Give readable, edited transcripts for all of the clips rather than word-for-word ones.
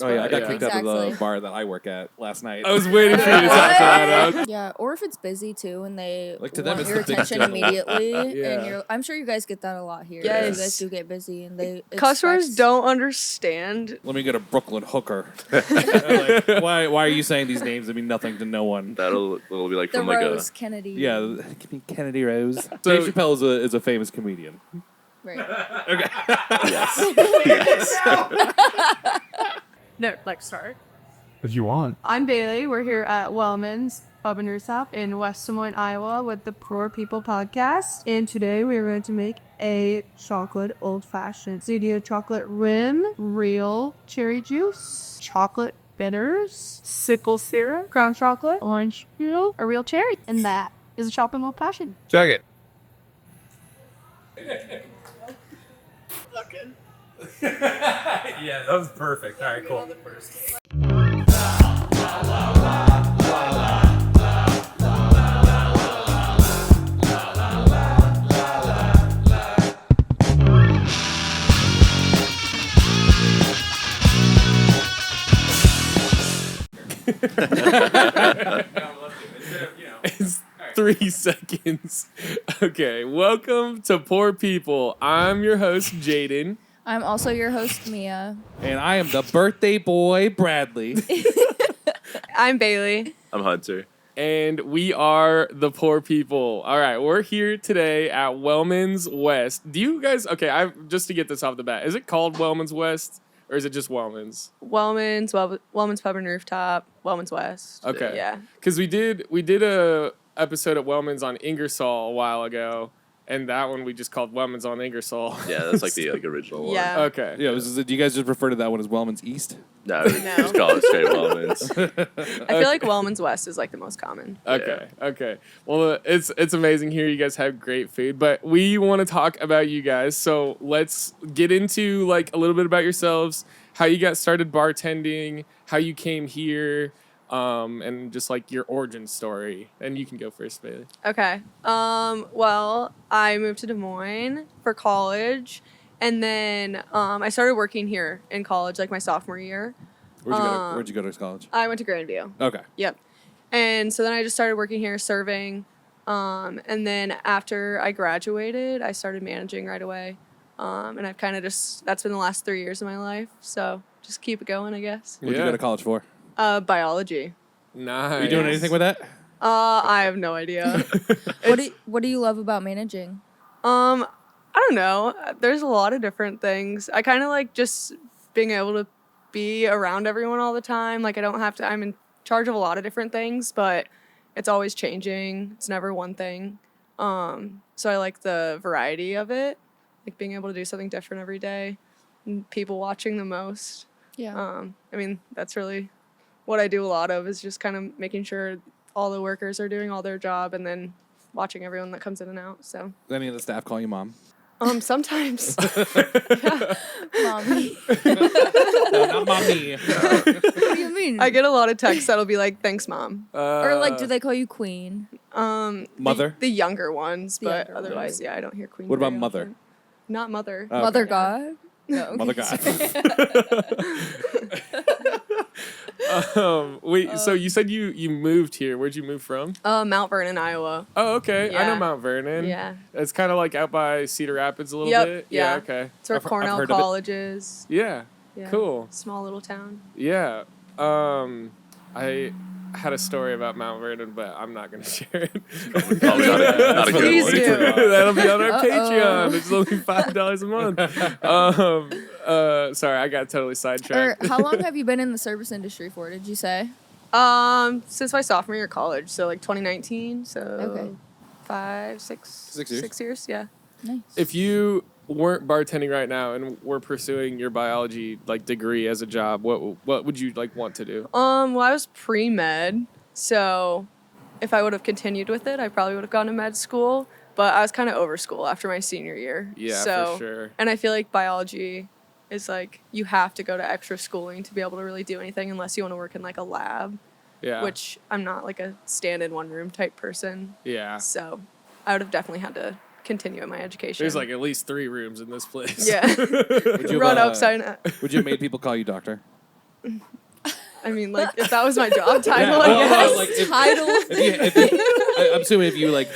Oh yeah, I got kicked out of Exactly. the bar that I work at last night. I was waiting for you to talk that out. Yeah, or if it's busy too, and they Like, to them, want it's your the biggest attention deal. immediately, Yeah. and I'm sure you guys get that a lot here. Yes. You guys do get busy, and they Customers expect- don't understand. Let me get a Brooklyn hooker. Like, why are you saying these names that mean nothing to no one? It'll be like The from like Rose Kennedy. Yeah, give me Kennedy Rose. So- Dave Chappelle is a famous comedian. Right. yes. No, like start. If you want. I'm Bailey. We're here at Wellmans Pub Rooftop in West Des Moines, Iowa with the Poor People podcast. And today we are going to make a chocolate old-fashioned studio chocolate rim, real cherry juice, chocolate bitters, sickle syrup, crown chocolate, orange peel, a real cherry. And that is a chocolate old fashioned. Check it. Yeah, that was perfect. All right, cool. It's 3 seconds. Okay, welcome to Poor People. I'm your host, Jaden. I'm also your host, Mia. And I am the birthday boy, Bradley. I'm Bailey. I'm Hunter. And we are the Poor People. All right, we're here today at Wellmans West. Do you guys, just to get this off the bat, is it called Wellmans West or is it just Wellmans? Wellmans Pub Rooftop, Wellmans West. Okay. Yeah. Because we did a episode at Wellmans on Ingersoll a while ago, and that one we just called Wellmans on Ingersoll. Yeah, that's like the original one. Yeah. Okay. Yeah, do you guys just refer to that one as Wellman's East? No, just call it straight Wellmans. I feel like Wellmans West is like the most common. Okay. Well, it's amazing here. You guys have great food, but we want to talk about you guys. So let's get into like a little bit about yourselves, how you got started bartending, how you came here, and just like your origin story. And you can go first, Bailey. Okay. Well, I moved to Des Moines for college, and then I started working here in college, like my sophomore year. Where'd you go to college? I went to Grandview. Okay. Yep. And so then I just started working here serving. And then after I graduated, I started managing right away. And I've kind of that's been the last 3 years of my life. So just keep it going, I guess. What'd you go to college for? Biology. Nice. Are you doing anything with that? I have no idea. What do you love about managing? I don't know. There's a lot of different things. I kind of like just being able to be around everyone all the time. Like I'm in charge of a lot of different things, but it's always changing. It's never one thing. So I like the variety of it, like being able to do something different every day and people watching the most. Yeah. I mean, that's really what I do a lot of is just kind of making sure all the workers are doing all their job and then watching everyone that comes in and out. So Does any of the staff call you mom? sometimes. Mommy. No, not mommy. What do you mean? I get a lot of texts that'll be like, "Thanks, mom." Or like, do they call you queen? Mother? The younger ones, The but younger otherwise, ones. yeah, I don't hear queen. What about very mother? often. Not mother. Okay. Mother God? No. Okay. Mother God. So you said you moved here. Where'd you move from? Mount Vernon, Iowa. Oh, okay. I know Yeah. Mount Vernon. Yeah. It's kind of like out by Cedar Rapids a little Yep, bit. yeah. Okay. It's where I've Cornell heard of it. College is. Yeah. Yeah. Cool. Small little town. Yeah. I had a story about Mount Vernon, but I'm not gonna share it. Probably not a good Please one. do. That'll be on our Uh-oh. Patreon. It's only $5 a month. Sorry, I got totally Or sidetracked. how long have you been in the service industry for? Did you say? Since my sophomore year of college, so like 2019. So Okay. 6 years. 6 years, yeah. Nice. If you weren't bartending right now and were pursuing your biology like degree as a job, what would you like want to do? Well, I was pre-med, so if I would have continued with it, I probably would have gone to med school. But I was kind of over school after my senior year. Yeah, so, for sure. And I feel like biology is like you have to go to extra schooling to be able to really do anything unless you want to work in like a lab. Yeah. Which I'm not like a stand in one room type person. Yeah. So I would have definitely had to continue in my education. There's like at least 3 rooms in this place. yeah. Would you Run have, upside down. Would you have made people call you doctor? I mean, like, if that was my job title, well, I guess. like, if- Title. I'm assuming if you like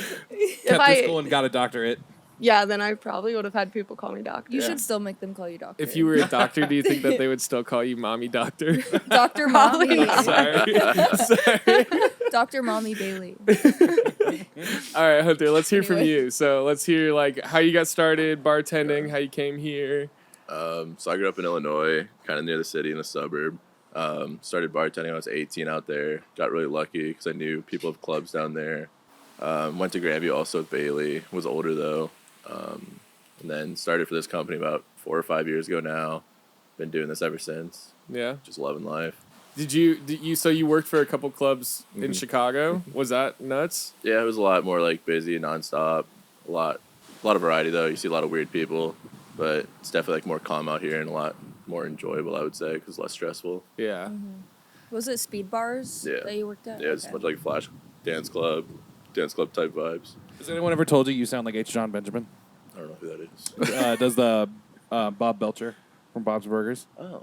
kept I- in school and got a doctorate. Yeah, then I probably would have had people call me doctor. You should still make them call you doctor. If you were a doctor, do you think that they would still call you mommy doctor? Dr. Mommy. Sorry. Sorry. Dr. Mommy Bailey. All right, Hunter, let's hear from Anyway. you. So let's hear like how you got started bartending, how you came here. So I grew up in Illinois, kind of near the city in a suburb. Started bartending when I was 18 out there. Got really lucky because I knew people of clubs down there. Went to Grandview also with Bailey. Was older though. And then started for this company about 4 or 5 years ago now. Been doing this ever since. Yeah. Just loving life. Did you so you worked for a couple clubs in Chicago? Was that nuts? Yeah, it was a lot more like busy, nonstop. A lot of variety though. You see a lot of weird people, but it's definitely like more calm out here and a lot more enjoyable, I would say, because less stressful. Yeah. Was it speed bars Yeah. that you worked at? Yeah, it's Okay. much like flash dance club type vibes. Has anyone ever told you sound like H. John Benjamin? I don't know who that is. Does the Bob Belcher from Bob's Burgers? Oh,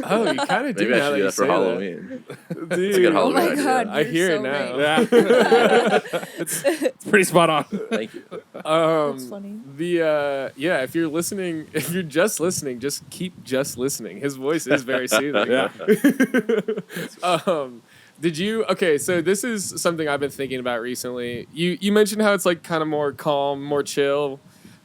Oh, you kind of do maybe I now should do that for you say Halloween. Dude, It's a good Oh Halloween my idea. god. I you're hear so it now. right. Yeah, it's pretty spot on. Thank you. That's funny. Yeah, if you're listening, if you're just listening, just keep just listening. His voice is very soothing. Yeah. Did you okay, so this is something I've been thinking about recently. You mentioned how it's like kind of more calm, more chill.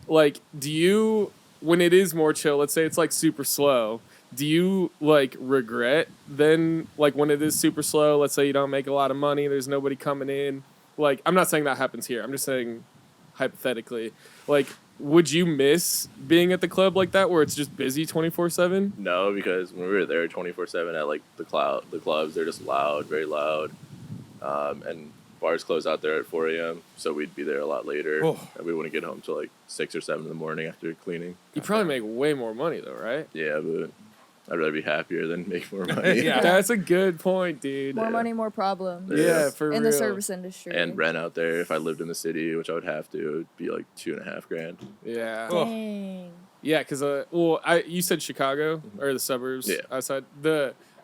Like, do you when it is more chill, let's say it's like super slow, do you like regret then like when it is super slow, let's say you don't make a lot of money, there's nobody coming in. Like, I'm not saying that happens here. I'm just saying hypothetically. Like, would you miss being at the club like that where it's just busy 24/7? No, because when we were there 24/7 at like the clubs, they're just loud, very loud, and bars close out there at 4 a.m. So we'd be there a lot later, Oh. and we wouldn't get home till like 6 or 7 in the morning after cleaning. You probably make way more money though, right? Yeah, but I'd rather be happier than make more money. Yeah. That's a good point, dude. More money, more problems. Yeah, for in real. the service industry. And rent out there, if I lived in the city, which I would have to, it would be like $2.5 grand. Yeah. Oh. Dang. Yeah, because you said Chicago or the suburbs Yeah. outside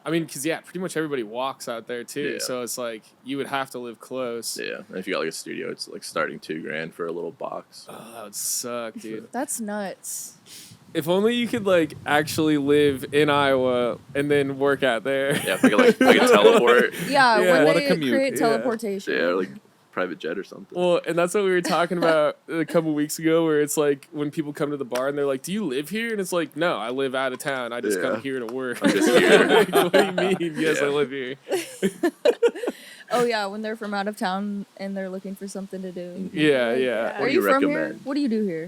because pretty much everybody walks out there too. Yeah. So it's like you would have to live close. Yeah, and if you got like a studio, it's like starting $2 grand for a little box. Oh, that would suck, dude. That's nuts. If only you could like actually live in Iowa and then work out there. Yeah, if I could teleport. Yeah, Yeah. when What a they commute. create Yeah. teleportation. Yeah, or like private jet or something. Well, and that's what we were talking about a couple weeks ago, where it's like when people come to the bar and they're like, "Do you live here?" And it's like, "No, I live out of town. I just Yeah. come here to work." I'm just here. Like, what do you mean? Yes, I Yeah. live here. Oh yeah, when they're from out of town and they're looking for something to do. Yeah, yeah. Are What do you you from here? recommend? What do you do here?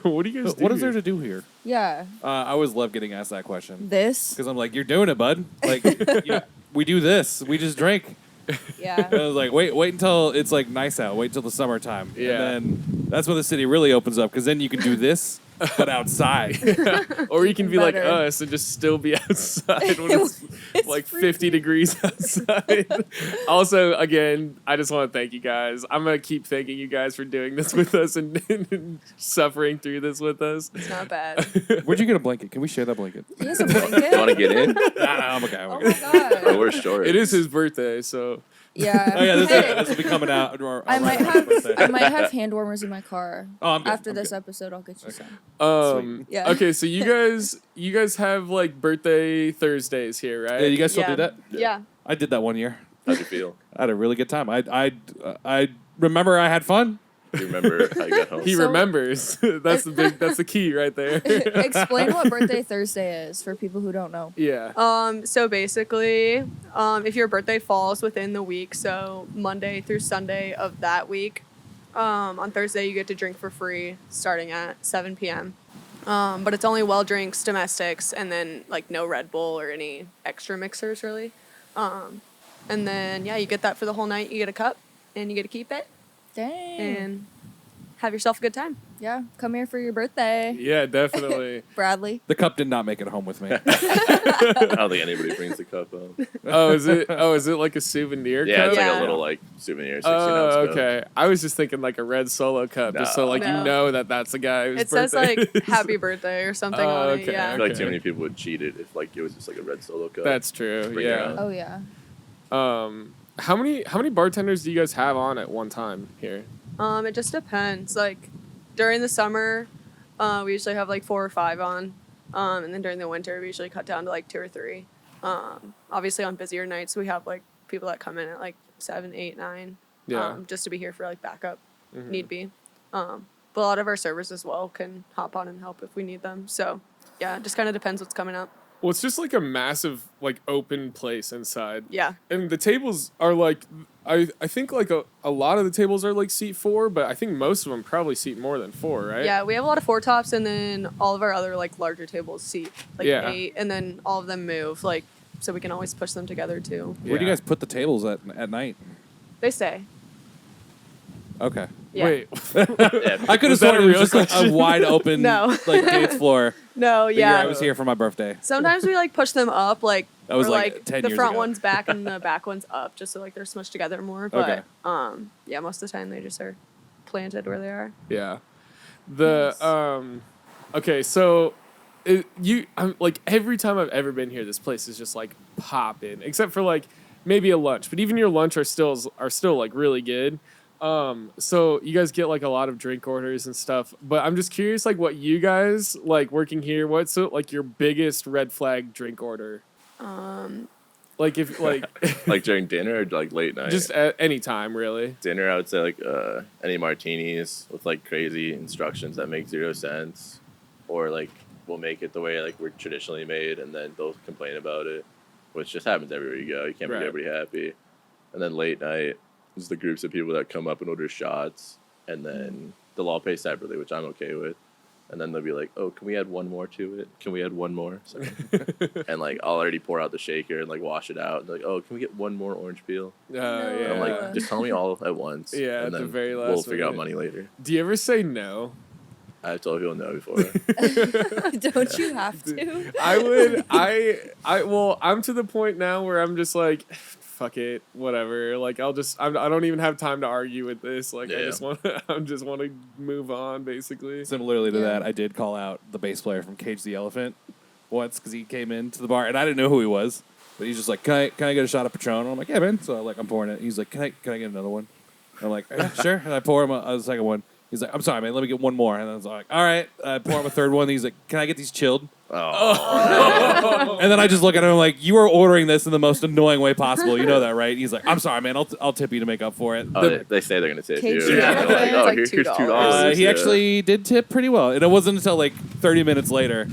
What do you guys do? What is there here? to do here? Yeah, I always love getting asked that question this. because I'm like, "You're doing it, bud." Like, yeah, we do this. We just drink. Yeah. And I was like, wait until it's like nice out. Wait till the summertime. Yeah. And then that's when the city really opens up because then you can do this, but outside. Or you can be like Better. us and just still be outside when it's, like 50 degrees outside. Also, again, I just want to thank you guys. I'm going to keep thanking you guys for doing this with us and suffering through this with us. It's not bad. Where'd you get a blanket? Can we share that blanket? He has a blanket. You want to get in? I'm okay. I'm Oh okay. my god. Oh, we're short. It is his birthday, so Yeah. Oh yeah, Hey, this will be coming out. I might have hand warmers in my car. Oh, I'm good. After I'm this good. episode, I'll get you some. Yeah. Okay, so you guys have like birthday Thursdays here, right? Yeah, you guys still Yeah. do that? Yeah. I did that one year. How'd you feel? I had a really good time. I remember I had fun. Do you remember how you got home? He So- remembers. That's the key right there. Explain what birthday Thursday is for people who don't know. Yeah. So basically, if your birthday falls within the week, so Monday through Sunday of that week, on Thursday you get to drink for free starting at 7 p.m. But it's only well drinks, domestics, and then like no Red Bull or any extra mixers really. And then yeah, you get that for the whole night. You get a cup, and you get to keep it. Dang. And have yourself a good time. Yeah, come here for your birthday, Yeah, definitely. Bradley. The cup did not make it home with me. I don't think anybody brings the cup home. Is it like a souvenir Yeah, cup? it's like Yeah. a little like souvenir 16-ounce cup. Okay. I was just thinking like a red Solo cup, just so like you No. know that that's the guy whose It says birthday like it is. happy birthday or something Oh, on it. okay. I Yeah. feel like Okay. too many people would cheat it if like it was just like a red Solo cup. That's true. Bring it Yeah. on. Oh yeah. How many bartenders do you guys have on at one time here? It just depends. Like during the summer, we usually have like 4 or 5 on. And then during the winter, we usually cut down to like 2 or 3. Obviously on busier nights, we have like people that come in at like 7, 8, 9. Yeah. Just to be here for like backup, Mhm. need be. But a lot of our servers as well can hop on and help if we need them. So yeah, it just kind of depends what's coming up. Well, it's just like a massive like open place inside. Yeah. And the tables are like I think like a lot of the tables are like seat 4, but I think most of them probably seat more than 4, right? Yeah, we have a lot of 4 tops, and then all of our other like larger tables seat like Yeah. 8, and then all of them move like so we can always push them together too. Where do you Yeah. guys put the tables at night? They stay. Okay. Yeah. Wait. Yeah, I could have Was that sworn a it was real just like a question? wide open No. like dance floor. No, The year yeah. I was here for my birthday. Sometimes we like push them up, like That was or, like 10 the years front ago. one's back and the back one's up, just so like they're smushed together more. But Okay. yeah, most of the time they just are planted where they are. Yeah. The okay, so I'm like every time I've ever been here, this place is just like popping, except for like maybe a lunch, but even your lunch are still like really good. So you guys get like a lot of drink orders and stuff, but I'm just curious like what you guys like working here. What's like your biggest red flag drink order? Like if like like during dinner or like late night. just at any time really. Dinner, I would say like any martinis with like crazy instructions that make 0 sense, or like we'll make it the way like we're traditionally made, and then they'll complain about it, which just happens everywhere you go. You can't Right. make everybody happy. And then late night, just the groups of people that come up and order shots, and then they'll all pay separately, which I'm okay with. And then they'll be like, "Oh, can we add one more to it? Can we add one more?" So, and like I'll already pour out the shaker and like wash it out. And they're like, "Oh, can we get one more orange peel?" Yeah. And I'm Yeah. like, "Just tell me all at once." Yeah, and at the then very we'll last figure out minute. money later. Do you ever say no? I've told people no before. Don't you have to? I would. Well, I'm to the point now where I'm just like, fuck it, whatever. Like, I don't even have time to argue with this. Like, I Yeah. just want to move on, basically. Similarly to Yeah. that, I did call out the bass player from Cage the Elephant once because he came into the bar and I didn't know who he was, but he's just like, "Can I get a shot of Patron?" And I'm like, "Yeah, man." So like I'm pouring it. He's like, "Can I get another one?" And I'm like, "Yeah, sure." And I pour him a second one. He's like, "I'm sorry, man. Let me get one more." And I was like, "All right." I pour him a third one. And he's like, "Can I get these chilled?" Oh, And then I just look at him like, "You are ordering this in the most annoying way possible. You know that, right?" He's like, "I'm sorry, man. I'll tip you to make up for it." they say they're gonna tip Cage you. the Yeah. Elephant, They're like, it's "Oh, like here's $2. $2." He Yeah. actually did tip pretty well, and it wasn't until like 30 minutes later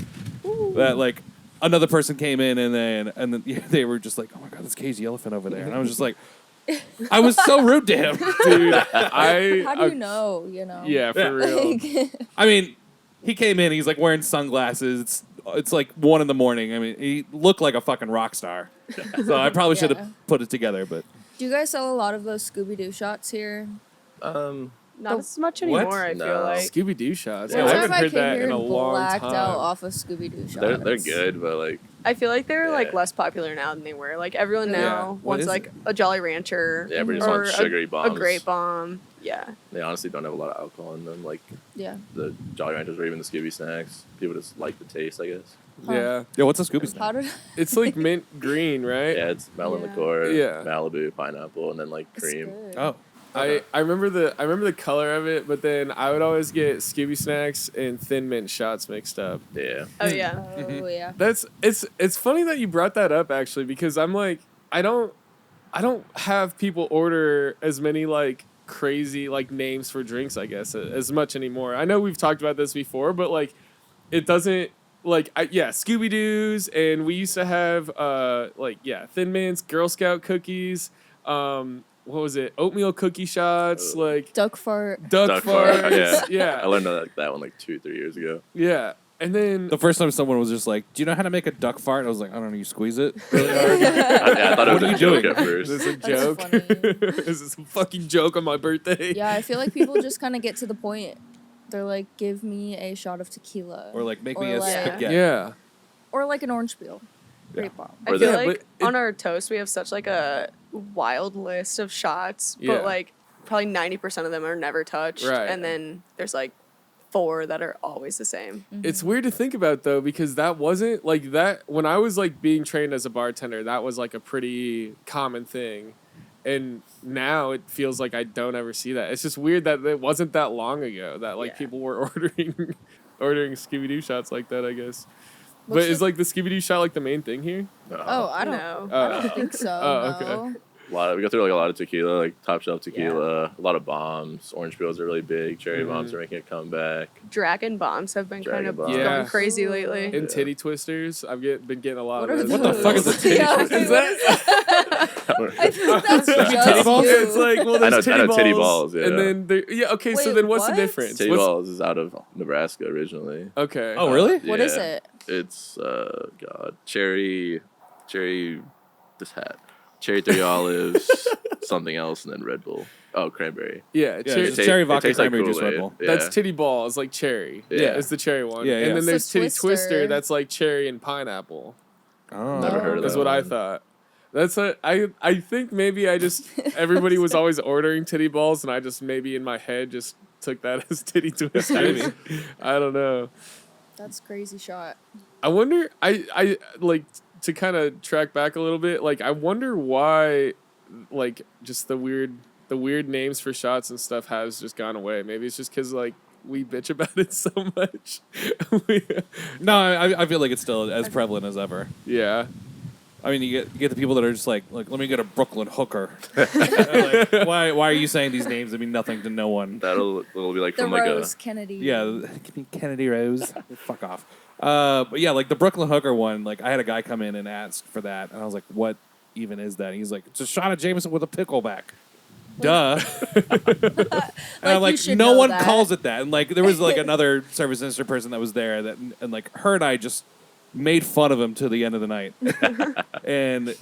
that like another person came in, and then they were just like, "Oh my god, this cagey elephant over there," and I was just like, I was so rude to him. Dude, How do you know? You know. Yeah, for real. Like, I mean, he came in, he's like wearing sunglasses. It's like 1 a.m. I mean, he looked like a fucking rock star. So I probably should Yeah. have put it together, but do you guys sell a lot of those Scooby Doo shots here? Not as much What? anymore, I No. feel like. Scooby Doo shots. Yeah, I One haven't time I heard came that here in a and long blacked time. out off of Scooby Doo shots. they're good, but like I feel like they're like Yeah. less popular now than they were. Like everyone Yeah. now What wants is like it? a Jolly Rancher yeah, everybody just or wants sugary a bombs. Grape Bomb. Yeah. They honestly don't have a lot of alcohol in them, like Yeah. the Jolly Ranchers or even the Scooby snacks. People just like the taste, I guess. Yeah, yeah, what's a Scooby snack? How did? it's like mint green, right? Yeah, it's melon Yeah. liqueur, Yeah. Malibu, pineapple, and then like It's cream. good. Oh, I remember the color of it, but then I would always get Scooby snacks and Thin Mint shots mixed up. Yeah. Oh yeah. Oh yeah. It's funny that you brought that up actually, because I'm like I don't have people order as many like crazy like names for drinks, I guess, as much anymore. I know we've talked about this before, but like it doesn't like Scooby Doo's, and we used to have Thin Mints, Girl Scout cookies, what was it? Oatmeal cookie shots, like Duck fart. duck Duck fart, farts. yeah. I Yeah. learned that one like 2-3 years ago. Yeah. And then The first time someone was just like, "Do you know how to make a duck fart?" I was like, "I don't know. You squeeze it really hard." I thought it was What are a you joke doing? at first. is this a That's joke? funny. Is this a fucking joke on my birthday? Yeah, I feel like people just kind of get to the point. They're like, "Give me a shot of tequila," Or like, make Or me a like- spaghetti. Yeah. or like an orange peel. Great bomb. I Or feel the- like but on our toast we have such like a wild list of shots, Yeah. but like probably 90% of them are never touched, Right. and then there's like 4 that are always the same. It's weird to think about though, because that wasn't like that when I was like being trained as a bartender. That was like a pretty common thing, and now it feels like I don't ever see that. It's just weird that it wasn't that long ago that like Yeah. people were ordering Scooby Doo shots like that. I guess, but What's is the- like the Scooby Doo shot like the main thing here? Oh, I don't know. I don't think so. Oh, okay. no. We go through like a lot of tequila, like top shelf tequila, a lot of bombs. Orange peels are really big. Cherry bombs are making a comeback. Dragon bombs have been kind of Dragon bombs. Yeah. going crazy lately. And titty twisters, been getting a lot What of are those. What the fuck is a titty Yeah, twister? Is that? I think that's just titty balls? you. It's like well, there's I know titty balls, yeah. and then okay. So Wait, then what's the what? difference? Titty What's- balls is out of Nebraska originally. Okay. Oh, really? What is Yeah. it? It's cherry, this hat, cherry 3 olives, something else, and then Red Bull. Oh, cranberry. Yeah, Yeah, cherry, just cherry It vodka, tastes like cranberry juice, Red Kool-Aid. Bull. Yeah. that's titty balls, like cherry. Yeah. It's the cherry one. Yeah, yeah. And then So there's titty twister. Twister. That's like cherry and pineapple. Oh. Never heard of That's that what I one. thought. I think maybe I just everybody was always ordering titty balls, and I just maybe in my head just took that as titty twisters. I don't know. That's crazy shot. I wonder. I like to kind of track back a little bit. Like I wonder why, like just the weird names for shots and stuff has just gone away. Maybe it's just because like we bitch about it so much. No, I feel like it's still as prevalent as ever. Yeah. I mean, you get the people that are just like let me get a Brooklyn hooker. Like, why are you saying these names that mean nothing to no one? It'll be like The from like Rose Kennedy. Yeah, give me Kennedy Rose. Fuck off. But yeah, like the Brooklyn hooker one. Like I had a guy come in and ask for that, and I was like, "What even is that?" And he's like, "It's a shot of Jameson with a pickleback." Duh. And I'm you like, should no know one that. calls it that. And like, there was like another service industry person that was there that, and like her and I just made fun of him to the end of the night. And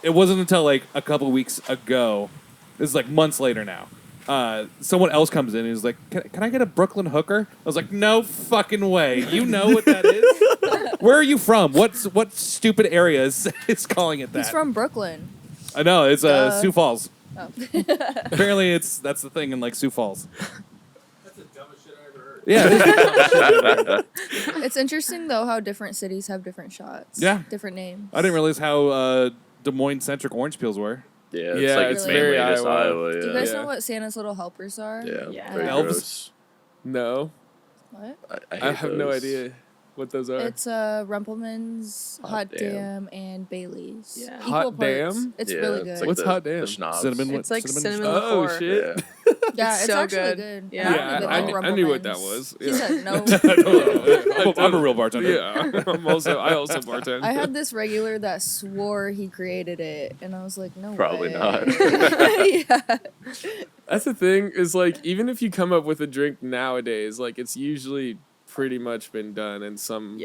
it wasn't until like a couple weeks ago, this is like months later now. Someone else comes in and is like, can I get a Brooklyn hooker? I was like, no fucking way. You know what that is? Where are you from? What stupid area is calling it that? He's from Brooklyn. I know, it's Sioux Falls. Oh. Apparently that's the thing in like Sioux Falls. That's the dumbest shit I ever heard. Yeah. it is the dumbest shit I've ever heard. It's interesting though how different cities have different shots. Yeah. Different names. I didn't realize how Des Moines centric orange peels were. Yeah, Yeah, like it's mainly very just Iowa. Iowa. Yeah. Do you guys Yeah. know what Santa's little helpers are? Yeah, Yeah. very Elves? gross. No, What? I I have no those. idea what those are. It's Rumpelman's, Hot Damn, and Bailey's. Yeah. Equal Hot parts. Damn? It's Yeah, really it's good. like What's the- Hot Damn? The schnapps. Cinnamon. It's like cinnamon Oh liqueur. shit! Yeah, It's it's so actually good. good. Yeah. I'm a big I knew what that Rumpelman's. was. He Yeah. said no. I'm a real bartender. Yeah, I also bartend. I had this regular that swore he created it, and I was like, no Probably way. not. Yeah. That's the thing is like even if you come up with a drink nowadays, like it's usually pretty much been done in some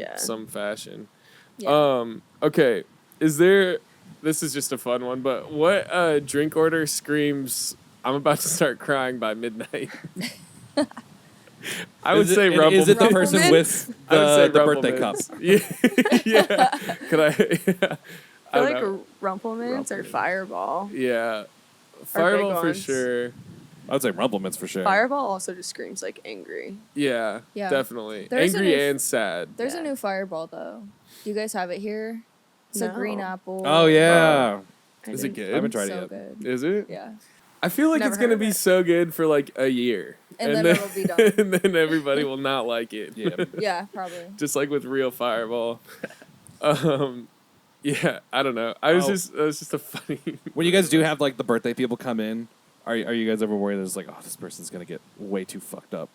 fashion. Yeah. Okay. This is just a fun one, but what drink order screams I'm about to start crying by midnight? I would say Rumpelman. Is it the person Rumpelman? with I would say the birthday cup? Rumpelmans. Yeah. Could I? I feel don't like know. Rumpelmans or Fireball. Yeah. Fireball for ones. sure. I would say Rumpelmans for sure. Fireball also just screams like angry. Yeah. Yeah. Definitely. There's Angry a new- and sad. There's a Yeah. new Fireball though. Do you guys have it here? It's a No. green apple. Oh yeah. Is it good? I haven't tried So it yet. good. Is it? Yeah. I feel like Never it's gonna heard of be it. so good for like a year, And then it'll be done. and then everybody will not like it. Yeah. Yeah, probably. Just like with real Fireball. Yeah, I don't know. It was just a funny. When you guys do have like the birthday people come in, are you guys ever worried that it's like, oh, this person's gonna get way too fucked up?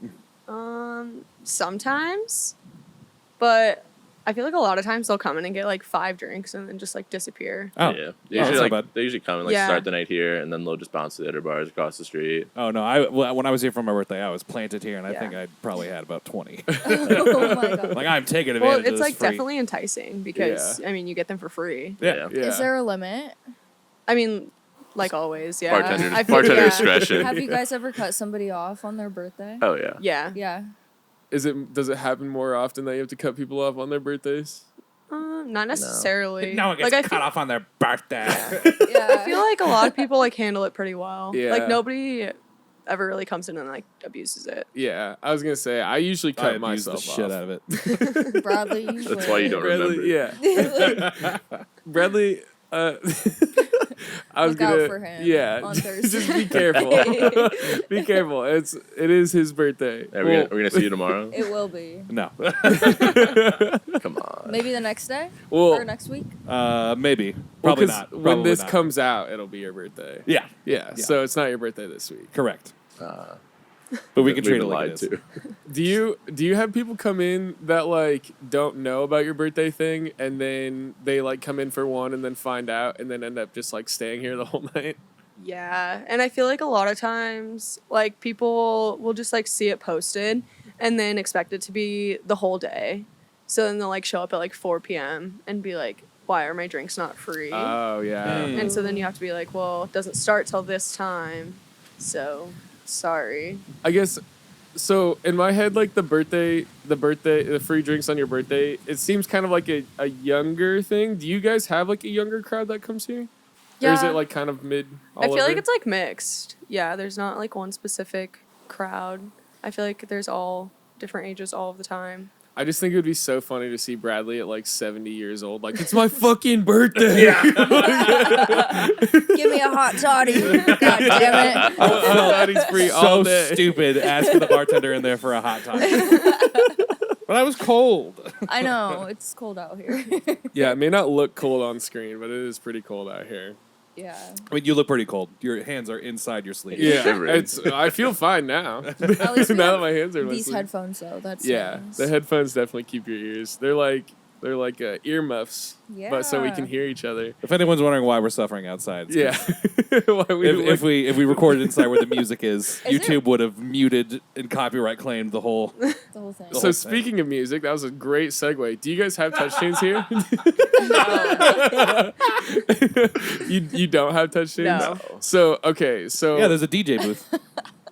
Sometimes, but I feel like a lot of times they'll come in and get like 5 drinks and then just like disappear. Oh, Yeah. that's Usually, not bad. they usually come and Yeah. start the night here, and then they'll just bounce to the other bars across the street. Oh no! When I was here for my birthday, I was planted here, and I Yeah. think I probably had about 20. Oh my god. Like I'm taking advantage. Well, of it's this like free. definitely enticing because I mean you get them for free. Yeah. Yeah. Is there a limit? I mean, like always, yeah. Bartender, I feel- bartender yeah. discretion. Have you guys ever cut somebody off on their birthday? Oh yeah. Yeah. Yeah. Does it happen more often that you have to cut people off on their birthdays? Not necessarily. No one gets like, cut off on their birthday. Yeah. I feel like a lot of people like handle it pretty well. Yeah. Like nobody ever really comes in and like abuses it. Yeah, I was gonna say I usually I cut abused the myself shit off. out of it. Bradley. That's why you don't remember. Bradley, yeah. Bradley, I was Look out gonna, for him yeah, on just Thursday. be careful. Be careful. It is his birthday. Are we gonna see you tomorrow? It will be. No. Come on. Maybe the next day Well, or next week. Maybe. well, Probably 'cause not. when Probably this not. comes out, it'll be your birthday. Yeah. Yeah, Yeah. so it's not your birthday this week. Correct. Uh, But we can we've treat it been like lied it is. to. Do you have people come in that like don't know about your birthday thing and then they like come in for one and then find out and then end up just like staying here the whole night? Yeah, and I feel like a lot of times like people will just like see it posted and then expect it to be the whole day. So then they'll like show up at like 4 p.m. and be like, "Why are my drinks not free?" Oh yeah. Mm. And so then you have to be like, "Well, it doesn't start till this time." So, sorry. I guess so in my head like the free drinks on your birthday, it seems kind of like a younger thing. Do you guys have like a younger crowd that comes here? Or is Yeah. it like kind of mid all I feel like over? it's like mixed. Yeah, there's not like one specific crowd. I feel like there's all different ages all of the time. I just think it would be so funny to see Bradley at like 70 years old like it's my fucking birthday. Give me a hot toddy. God damn it. Daddy's free all So day. stupid asking the bartender in there for a hot toddy. But I was cold. I know it's cold out here. Yeah, it may not look cold on screen, but it is pretty cold out here. Yeah. I mean, you look pretty cold. Your hands are inside your sleeves. Yeah, shivering. I feel fine now. At least we now that have my hands are in my these sleeve. headphones though. That's Yeah, nice. the headphones definitely keep your ears. They're like earmuffs, but so we can Yeah. hear each other. If anyone's wondering why we're suffering outside, it's Yeah. 'cause Why we if we recorded inside where the music is, Is YouTube would have muted and copyright claimed the whole. The whole thing. The So whole speaking of music, that was a great segue. Do you guys have touch tunes here? you don't have touch tunes? No. So okay, so Yeah, there's a DJ booth.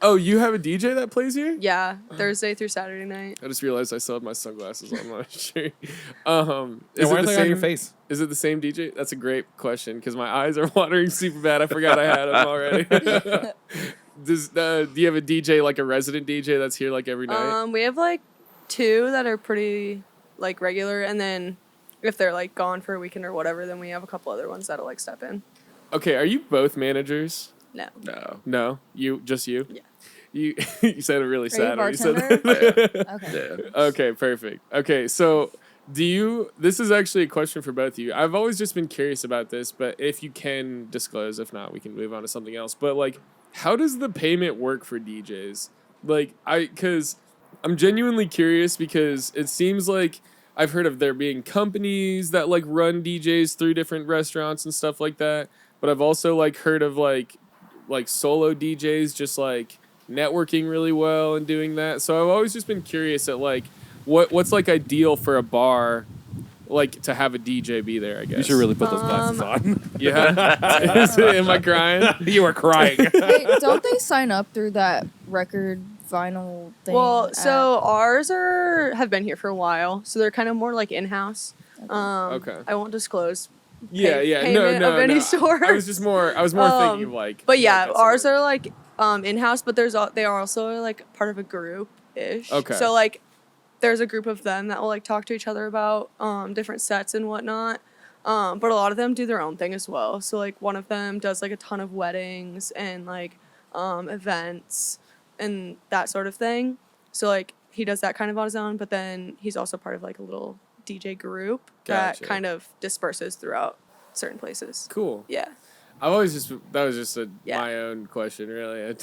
oh, you have a DJ that plays here? Yeah, Thursday through Saturday night. I just realized I still have my sunglasses on my shirt. Is And it why aren't the they on your same? face? Is it the same DJ? That's a great question because my eyes are watering super bad. I forgot I had them already. Do you have a DJ like a resident DJ that's here like every night? We have like 2 that are pretty like regular, and then if they're like gone for a weekend or whatever, then we have a couple other ones that'll like step in. Okay, are you both managers? No. No. No, just you. Yeah. You you said it really Are you sad. when you said bartender? that. Okay. Yeah. Okay, perfect. Okay, so this is actually a question for both of you. I've always just been curious about this, but if you can disclose, if not, we can move on to something else. But like, how does the payment work for DJs? Like, because I'm genuinely curious because it seems like I've heard of there being companies that like run DJs through different restaurants and stuff like that. But I've also like heard of like solo DJs just like networking really well and doing that. So I've always just been curious at like what's like ideal for a bar, like to have a DJ be there. I guess You should really put those glasses on. Yeah. Am I crying? You are crying. Wait, don't they sign up through that record vinyl thing? Well, at- so ours have been here for a while, so they're kind of more like in-house. Okay. I won't disclose. Yeah, yeah. No, payment no, of any no. sort. I was more thinking of like. But yeah, like, ours are like in-house, but they are also like part of a group ish. Okay. So like, there's a group of them that will like talk to each other about different sets and whatnot. But a lot of them do their own thing as well. So like one of them does like a ton of weddings and like events and that sort of thing. So like he does that kind of on his own, but then he's also part of like a little DJ group Gotcha. that kind of disperses throughout certain places. Cool. Yeah. I've always that was just Yeah. my own question, really.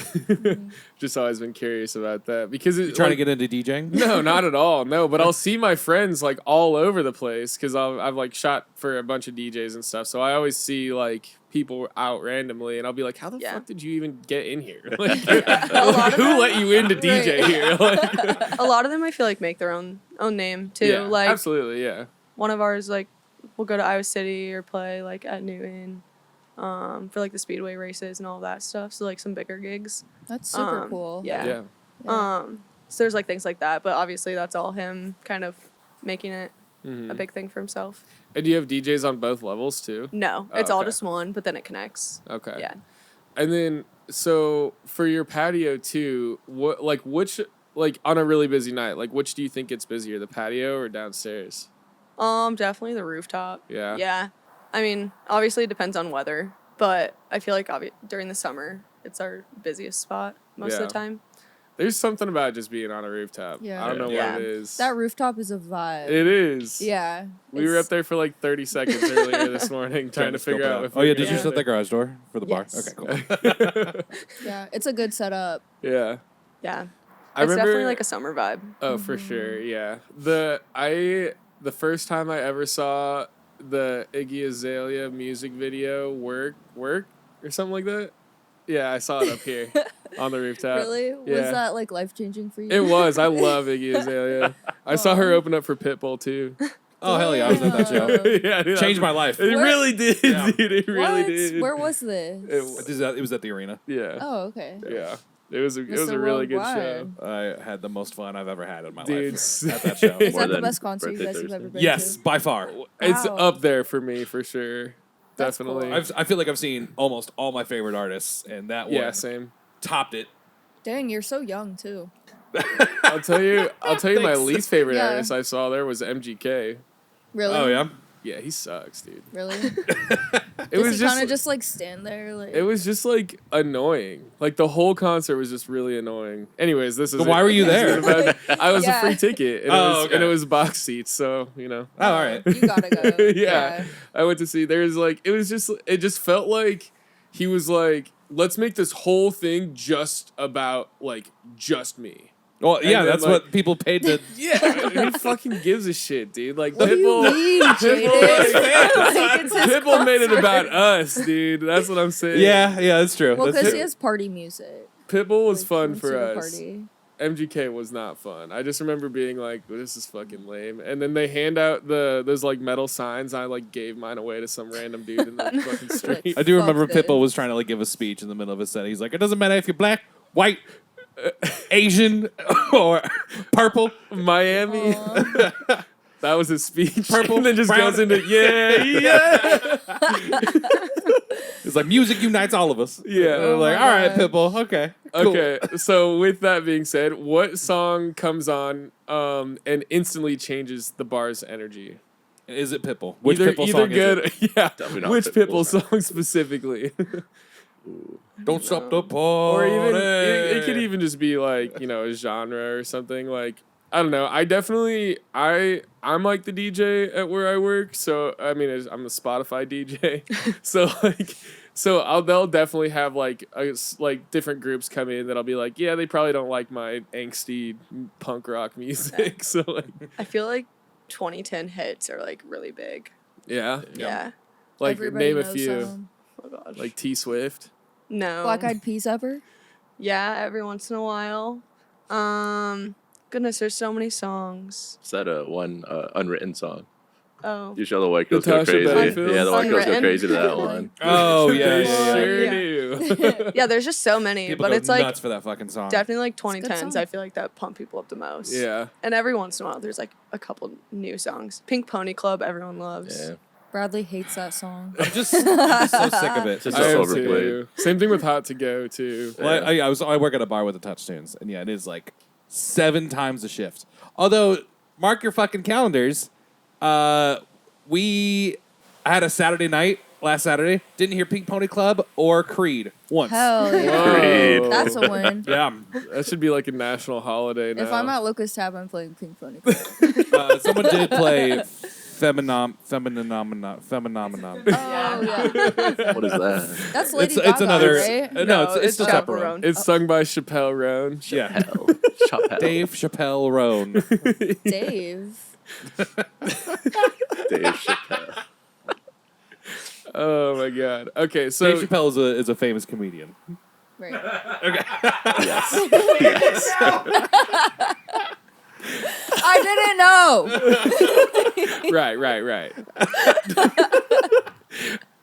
Just always been curious about that because You trying to get into DJing? No, not at all. No, but I'll see my friends like all over the place because I've like shot for a bunch of DJs and stuff. So I always see like people out randomly, and I'll be like, "How the fuck did you even get in here? Like, who let you into DJ here?" Like, A lot of them I feel like make their own name too. yeah, Like absolutely, yeah. one of ours, like we'll go to Iowa City or play like at Newton, for like the speedway races and all that stuff. So like some bigger gigs. That's super cool. Yeah. Yeah. So there's like things like that, but obviously that's all him kind of making it Mhm. a big thing for himself. And do you have DJs on both levels too? No, Oh, it's all okay. just one, but then it connects. Okay. Yeah. And then, so for your patio too, which on a really busy night, like which do you think gets busier, the patio or downstairs? Definitely the rooftop. Yeah. Yeah. I mean, obviously it depends on weather, but I feel like during the summer, it's our busiest spot most of Yeah. the time. There's something about just being on a rooftop. Yeah. I don't know Yeah. what it is. That rooftop is a vibe. It is. Yeah. We were up there for like 30 seconds earlier this morning trying to scope figure it out. Oh yeah, did you Yeah. shut the garage door for the bar? Yes. Okay, cool. Yeah. It's a good setup. Yeah. Yeah. I It's remember. definitely like a summer vibe. Oh, for sure. Yeah. The first time I ever saw the Iggy Azalea music video work or something like that. Yeah, I saw it up here on the rooftop. Really? yeah. Was that like life changing for you? It was. I love Iggy Azalea. I saw her open up for Pitbull too. Oh hell yeah, I was at that show. Yeah, dude, Changed my life. It What? really did, Yeah. dude. It really What? did. Where was this? It was at the arena. Yeah. Oh, okay. Yeah. It was a Mr. really good show. Worldwide. I had the most fun I've ever had in my Dude. life at that show. Is More that the than best concert you Birthday guys have Thursday. ever been Yes, to? by far. It's Wow. up there for me for sure. That's Definitely. cool. I feel like I've seen almost all my favorite artists, and that Yeah, one same. topped it. Dang, you're so young too. I'll tell you my Thanks. least favorite Yeah. artist I saw there was MGK. Really? Oh yeah. Yeah, he sucks, dude. Really? It Does was he just kind of just like stand there like? it was just like annoying. Like the whole concert was just really annoying. Anyways, this is But why were you there? I was Yeah. a free ticket and, Oh, okay. it was box seats, so you know. Oh, all right. You gotta go. Yeah. I went to see. There's like it just felt like he was like, let's make this whole thing just about like just me. Well, yeah, then, that's like- what people paid to. Yeah, who fucking gives a shit, dude? Like What do you Pitbull. mean, Jaden? Like, it's his Pitbull made it concert. about us, dude. That's what I'm saying. Yeah, that's true. Well, That's because true. he has party music. Pitbull was Like, fun wants for to go us. party. MGK was not fun. I just remember being like, this is fucking lame. And then they hand out those like metal signs. I like gave mine away to some random dude in the fucking street. I do Fuck remember this. Pitbull was trying to like give a speech in the middle of his set. He's like, it doesn't matter if you're black, white, Asian, or purple. Miami. That was his speech. Purple, and then just brown. goes into, yeah. It's like music unites all of us. Yeah. And I'm like, my all right, God. Pitbull. Okay. Cool. Okay, so with that being said, what song comes on and instantly changes the bar's energy? Is it Pitbull? Which either Pitbull song good, is it? yeah. Definitely not Which Pitbull. Pitbull song specifically? Don't stop the party. Or even it could even just be like, you know, a genre or something. Like, I don't know. I'm like the DJ at where I work, so I mean I'm a Spotify DJ. So they'll definitely have like different groups come in that I'll be like, yeah, they probably don't like my angsty punk rock music. So like, I feel like 2010 hits are like really big. yeah, Yeah. like Everybody name a knows few, them. Oh gosh. like T Swift. no. Black Eyed Peas ever? Yeah, every once in a while. Goodness, there's so many songs. Is that one unwritten song? Oh. You show the white girls go Natasha crazy. Bedingfield? Yeah, the white girls go Unwritten. crazy to that one. Oh yeah, They yeah, yeah. sure Yeah. do. Yeah, there's just so many, People but go it's like nuts for that fucking song. definitely like a good 2010s. song. I feel like that pump people up the most. Yeah. And every once in a while, there's like a couple new songs. Pink Pony Club, everyone loves. Yeah. Bradley hates that song. I'm just so sick of it. Just I so am overplayed. too. Same thing with Hot to Go too. Well, I work at a bar with the touch tunes, and yeah, it is like 7 times the shift. Although, mark your fucking calendars. We had a Saturday night last Saturday. Didn't hear Pink Pony Club or Creed once. Hell yeah. Whoa. That's a win. Yeah. That should be like a national holiday now. If I'm at Locust Tab, I'm playing Pink Pony Club. Someone did play Phenomenon. Oh yeah, What is that? that's Lady It's Gaga, another. right? No, it's still Chaperone. Chaperone. It's sung by Chappelle Roan. Yeah, Hell. Chappelle. Dave Chappelle Roan. Dave. Dave Chappelle. Oh my god. Okay, so Dave Chappelle is a famous comedian. Right. Yes. I didn't know. right.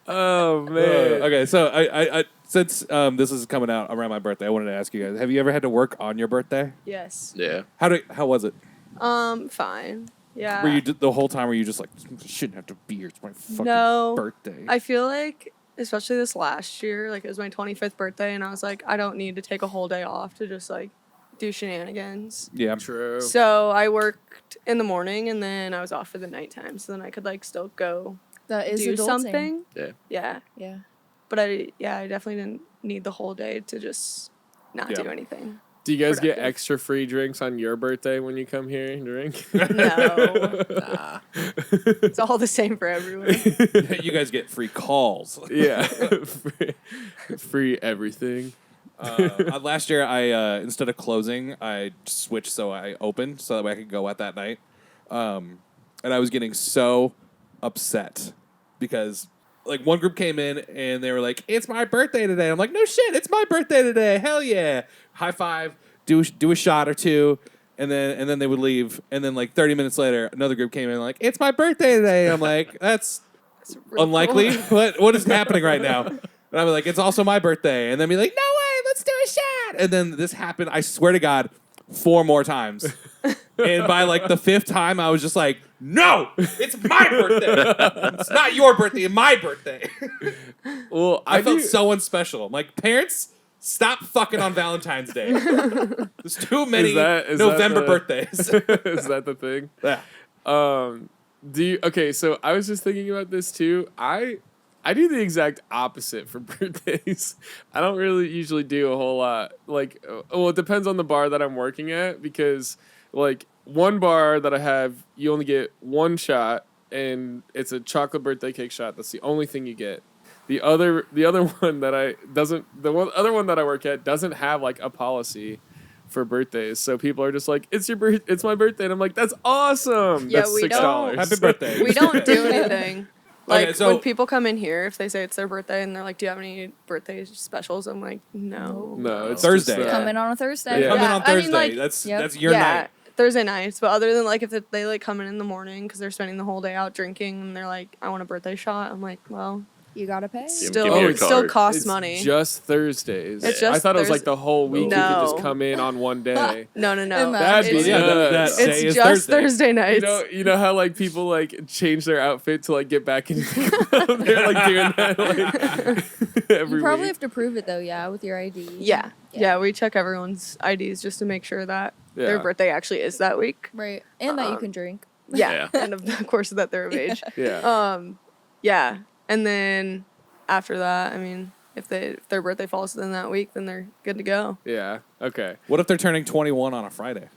Oh man. Okay, so I since this is coming out around my birthday, I wanted to ask you guys: have you ever had to work on your birthday? Yes. Yeah. How was it? Fine. Yeah. Were you the whole time? Were you just like, shouldn't have to be here? It's my fucking No. birthday. I feel like, especially this last year, like it was my 25th birthday, and I was like, I don't need to take a whole day off to just like do shenanigans. Yeah. True. So I worked in the morning, and then I was off for the nighttime, so then I could like still go That is do adulting. something. Yeah. Yeah. Yeah. But I definitely didn't need the whole day to just not Yeah. do anything. Do you guys get productive. extra free drinks on your birthday when you come here and drink? No. Nah. It's all the same for everyone. You guys get free calls. Yeah. Free everything. Last year, I instead of closing, I switched so I opened so that way I could go out that night. And I was getting so upset because like one group came in and they were like, "It's my birthday today." I'm like, "No shit, it's my birthday today. Hell yeah!" High five, do a shot or two, and then they would leave. And then like 30 minutes later, another group came in like, "It's my birthday today." I'm like, "That's It's real unlikely. cool. What is happening right now?" And I'm like, "It's also my birthday." And then be like, "No way, let's do a shot." And then this happened, I swear to God, 4 more times. And by like the 5th time, I was just like, "No, it's my birthday. It's not your birthday, it's my birthday." Well, I felt do- so unspecial. I'm like, parents, stop fucking on Valentine's Day. There's too many Is that November the- birthdays. Is that the thing? Yeah. Okay, so I was just thinking about this too. I do the exact opposite for birthdays. I don't really usually do a whole lot. Like, well, it depends on the bar that I'm working at because, like, one bar that I have, you only get 1 shot, and it's a chocolate birthday cake shot. That's the only thing you get. The other one that other one that I work at doesn't have like a policy for birthdays, so people are just like, it's my birthday, and I'm like, that's awesome. Yeah, That's we $6. don't. Happy birthday. We don't do anything. Like Okay, so- when people come in here, if they say it's their birthday and they're like, "Do you have any birthday specials?" I'm like, "No." No, it's Thursday. just, Come in on a Thursday. Yeah. Come in Yeah, on I mean, Thursday. like- that's Yep. your night. Thursday nights. But other than like if they like come in the morning because they're spending the whole day out drinking and they're like, "I want a birthday shot," I'm like, "Well, You gotta pay. still give me your it still card. costs It's money." just Thursdays. It's I just thought it was like Thurs- the whole week. You could No. just come in on one day. No. Imagine. That'd be It's, Yeah, that nuts. day it's is just Thursday. Thursday nights. You know how like people like change their outfit to like get back into they're like doing that like every You probably week. have to prove it though, yeah, with your ID. Yeah, we check everyone's IDs just to make sure that their Yeah. birthday actually is that week. Right. And that you Um, can drink. Yeah, and of course that they're of age. Yeah. Yeah, and then after that, I mean, if their birthday falls within that week, then they're good to go. Yeah. Okay. What if they're turning 21 on a Friday?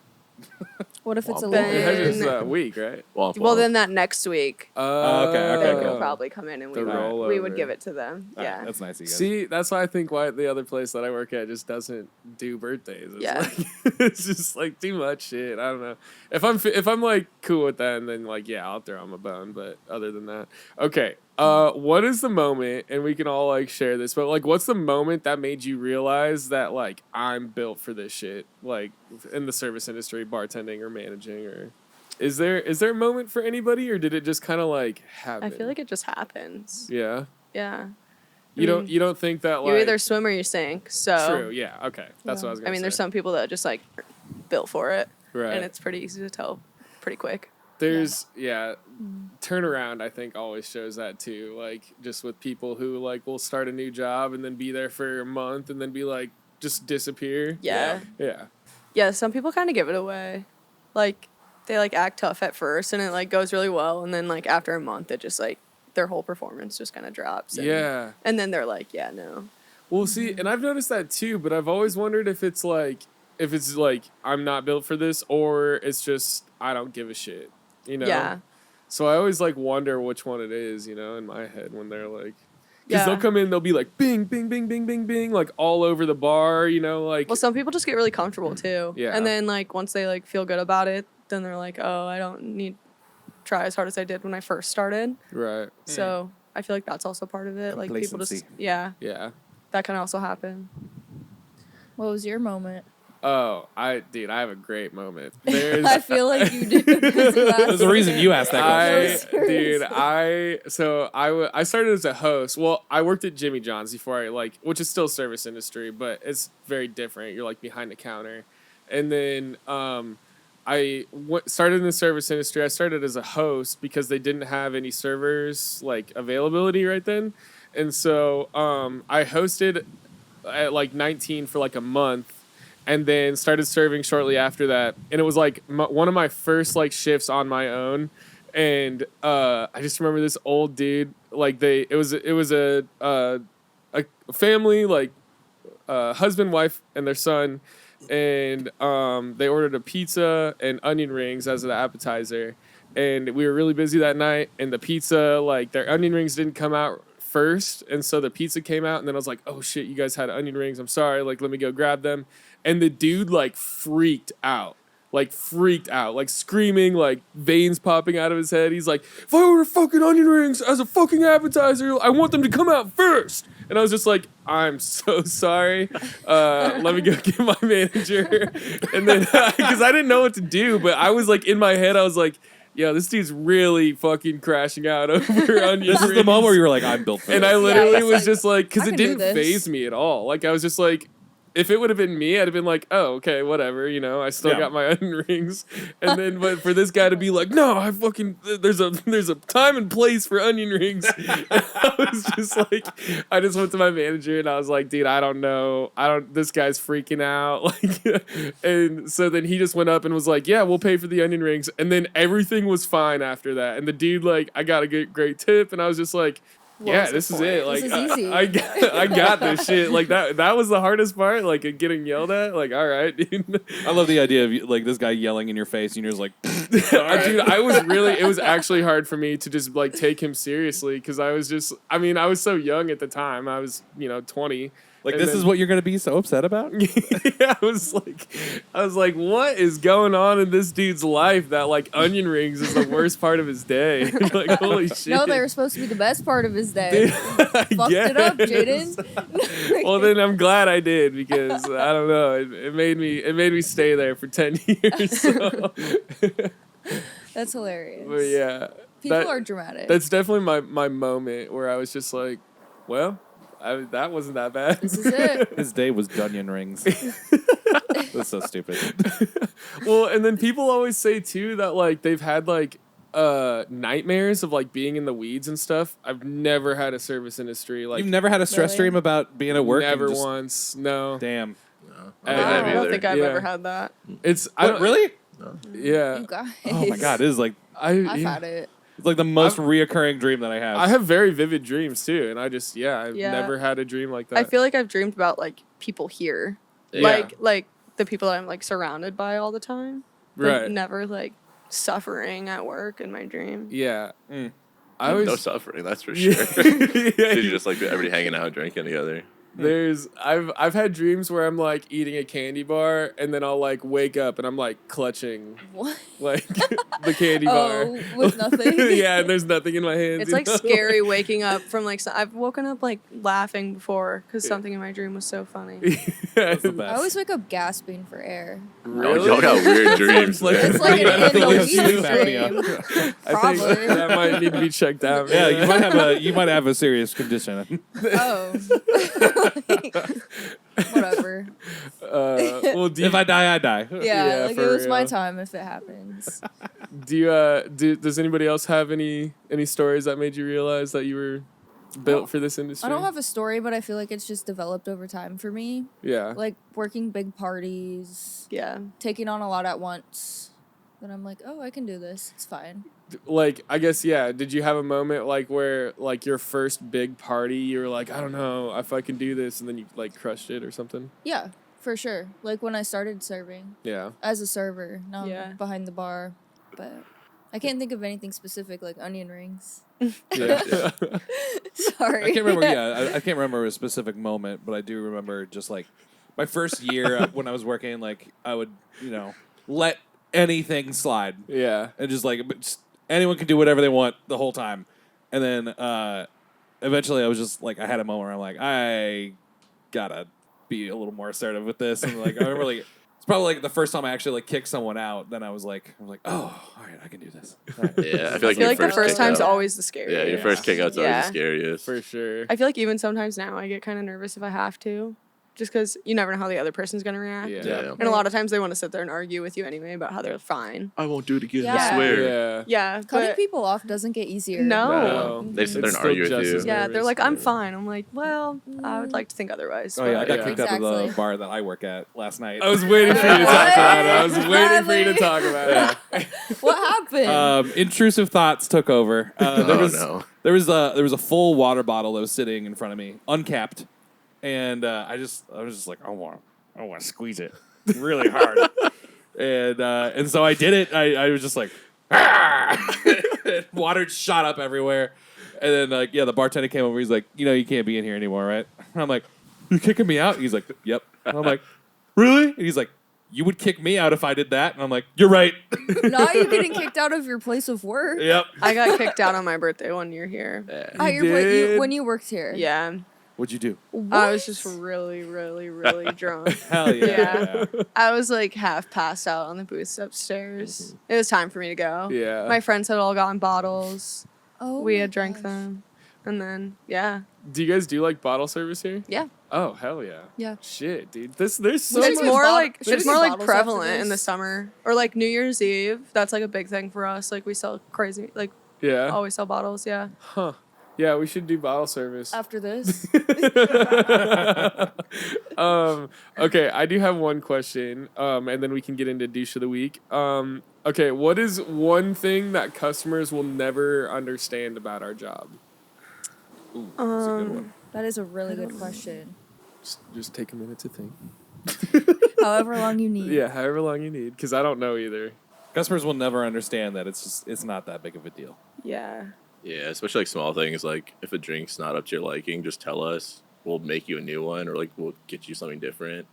What if it's a Well, little then- It's just a week, right? Womp Well, womp. then that next week, Okay, they cool. would probably come in and we The we would rollover. give it to them. All right, Yeah. that's nice of you guys. See, that's why I think why the other place that I work at just doesn't do birthdays. It's Yeah. like, it's just like too much shit. I don't know. If I'm like cool with that, and then like yeah, I'll throw them a bone. But other than that, okay. What is the moment? And we can all like share this. But like, what's the moment that made you realize that like I'm built for this shit? Like in the service industry, bartending or managing, or is there a moment for anybody, or did it just kind of like happen? I feel like it just happens. yeah. Yeah. You don't think that like You either swim or you sink. So True. Yeah. Okay. That's what I was gonna I mean, say. there's some people that just like built for it, right. and it's pretty easy to tell pretty quick. There's turnaround. I think always shows that too. Like just with people who like will start a new job and then be there for a month and then be like just disappear. Yeah. Yeah. Yeah, some people kind of give it away. Like, they, like, act tough at first, and it, like, goes really well, and then, like, after a month, it just, like, their whole performance just kind of drops. And, Yeah. And then they're like, yeah, no. Well, see, and I've noticed that too, but I've always wondered if it's like I'm not built for this, or it's just I don't give a shit. You know. Yeah. So I always like wonder which one it is, you know, in my head when they're like, because Yeah. they'll come in, they'll be like, bing, bing, bing, bing, bing, bing, like all over the bar, you know, like. Well, some people just get really comfortable too. Yeah. And then like once they like feel good about it, then they're like, oh, I don't need to try as hard as I did when I first started. Right. So I feel like that's also part of it. Like people just Complacency. yeah, Yeah. that can also happen. What was your moment? Oh, I have a great moment. I There's. feel like you do. 'cause you asked There's a reason me. you asked that question. I started as a host. Well, I worked at Jimmy John's before which is still service industry, but it's very different. You're like behind the counter, and then started in the service industry. I started as a host because they didn't have any servers like availability right then, and so I hosted at like 19 for like a month. And then started serving shortly after that, and it was like one of my first like shifts on my own, and I just remember this old dude like it was a family like husband, wife, and their son, and they ordered a pizza and onion rings as an appetizer, and we were really busy that night, and the pizza like their onion rings didn't come out first, and so the pizza came out, and then I was like, oh shit, you guys had onion rings, I'm sorry, like let me go grab them. And the dude like freaked out, like screaming, like veins popping out of his head. He's like, if I order fucking onion rings as a fucking appetizer, I want them to come out first. And I was just like, I'm so sorry. Let me go get my manager. And then, because I didn't know what to do, but I was like, in my head, I was like, yo, this dude's really fucking crashing out over onion rings. This is the moment where you were like, I'm built for And this. I literally it's was like, just like, because I it can do didn't this. faze me at all. Like, I was just like, if it would have been me, I'd have been like, oh, okay, whatever, you know, I still Yeah. got my onion rings. And then, but for this guy to be like, no, there's a time and place for onion rings. And I was just like, I just went to my manager and I was like, dude, I don't know. This guy's freaking out. Like, and so then he just went up and was like, yeah, we'll pay for the onion rings. And then everything was fine after that. And the dude, like, I got a great tip. And I was just like, yeah, this is it. Like, This is easy. I got this shit. Like that was the hardest part. Like getting yelled at. Like, all right, dude. I love the idea of like this guy yelling in your face, and you're just like, Dude, it was actually hard for me to just like take him seriously because I was so young at the time. I was 20. like And this then- is what you're gonna be so upset about? Yeah, I was like, what is going on in this dude's life that like onion rings is the worst part of his day? Like, holy shit. No, they were supposed to be the best part of his day. I Fucked it up, guess. Jaden. Well, then I'm glad I did because I don't know. It made me stay there for 10 years. So. That's hilarious. But yeah, People are dramatic. that's definitely my moment where I was just like, well, that wasn't that bad. This is it. His day was Dunyan rings. That's so stupid. Well, and then people always say too that like they've had like nightmares of like being in the weeds and stuff. I've never had a service industry like You've never had a stress Really? dream about being at work? and never just- once. No, Damn. No, I I I have don't either. think I've Yeah. ever had that. it's I What, don't really? Yeah, You guys. Oh my god, it is like I've had it. it's like the most I've- reoccurring dream that I have. I have very vivid dreams too, and I've Yeah. never had a dream like that. I feel like I've dreamed about like people here, Yeah. like the people that I'm like surrounded by all the time. But right. never like suffering at work in my dream. Yeah. Mm. I always No suffering, that's for Yeah. sure. Did you just like everybody hanging out, drinking together? I've had dreams where I'm like eating a candy bar and then I'll like wake up and I'm like clutching What? like the candy bar. Oh, with nothing? Yeah, and there's nothing in my hands. It's you like know? scary waking up from like I've woken up like laughing before because something in my dream was so funny. That's the best. I always wake up gasping for air. Really? Y'all got weird dreams. Like- man. It's like an I think in the it's sleep weeds apnea. dream. I Probably. think that might need to be checked out. Yeah, you might have a serious condition. Oh. Whatever. Well, If I die, I die. Yeah, Yeah, like for it was my real. time if it happens. does anybody else have any stories that made you realize that you were built for this industry? I don't have a story, but I feel like it's just developed over time for me. Yeah. Like working big parties, Yeah. taking on a lot at once. Then I'm like, oh, I can do this. It's fine. Like, I guess, yeah. Did you have a moment like where like your first big party, you were like, I don't know if I can do this, and then you like crushed it or something? Yeah, for sure. Like when I started serving Yeah. as a server, now Yeah. I'm behind the bar. But I can't think of anything specific like onion rings. Yeah. Sorry. I can't remember. Yeah, I can't remember a specific moment, but I do remember just like my first year when I was working. Like I would, let anything slide, Yeah. and just like anyone can do whatever they want the whole time. And then eventually, I was just like, I had a moment where I'm like, I gotta be a little more assertive with this. And like I remember like. It's probably like the first time I actually like kicked someone out. Then I was like, oh, all right, I can do this. All right. Yeah, I I feel like feel like the first first kick time's out- always the scariest. Yeah, your first kick out's always the scariest. For sure. I feel like even sometimes now I get kind of nervous if I have to, just because you never know how the other person's gonna react. Yeah. Yeah. And a lot of times they want to sit there and argue with you anyway about how they're fine. I won't do it again. Yeah. I swear. Yeah. Yeah, Cutting but people off doesn't get easier. No. No. They sit there It's and argue still with just you. as yeah, they're nervous. like, I'm fine. I'm like, well, I would like to think otherwise. Oh yeah, I got Yeah. kicked out of the Exactly. bar that I work at last night. I was waiting for you to talk about it. I was waiting for you to Bradley. talk about it. What happened? Intrusive thoughts took over. There Oh, was no. there was a full water bottle that was sitting in front of me, uncapped, and I was just like, I want to squeeze it really hard, and so I did it. I was just like, water shot up everywhere, and then like the bartender came over. He's like, you can't be in here anymore, right? And I'm like, you kicking me out? He's like, yep. And I'm like, really? And he's like, you would kick me out if I did that? And I'm like, you're right. Now you're getting kicked out of your place of work. Yep. I got kicked out on my birthday one year here. At your did? when you worked here. Yeah. What'd you do? I was just really, really, really drunk. Hell yeah. Yeah. I was like half passed out on the booths upstairs. It was time for me to go. Yeah. My friends had all gotten bottles. Oh, We my had drank gosh. them. And then, yeah. Do you guys do like bottle service here? Yeah. Oh hell yeah. Yeah. Shit, dude. There's so It's much more bottle- like should it's we more get like bottles after prevalent in the this? summer. Or like New Year's Eve. That's like a big thing for us. Like we sell crazy Yeah. always sell bottles, yeah. Huh. Yeah, we should do bottle service. After this. Okay, I do have one question, and then we can get into douche of the week. Okay, what is one thing that customers will never understand about our job? Ooh, that's a good one. That is a really good question. Just take a minute to think. However long you need. Yeah, however long you need, because I don't know either. Customers will never understand that it's not that big of a deal. Yeah. Yeah, especially like small things like if a drink's not up to your liking, just tell us. We'll make you a new one, or like we'll get you something different.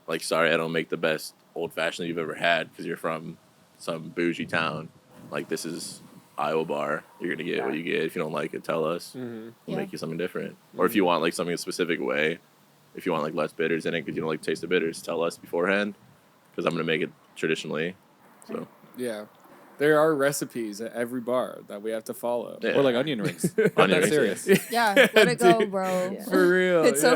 Like, sorry, I don't make the best old fashioned you've ever had because you're from some bougie town. Like, this is Iowa bar. You're gonna get what you get. If you don't like it, tell us. Mm-hmm. We'll Yeah. make you something different. Or if you want like something a specific way, if you want like less bitters in it because you don't like the taste of bitters, tell us beforehand because I'm gonna make it traditionally. So Yeah. There are recipes at every bar that we have to follow. yeah. Or like onion rings. Onion That's rings, serious. Yeah, let it go, Dude. bro. Yeah. For real. It's yeah.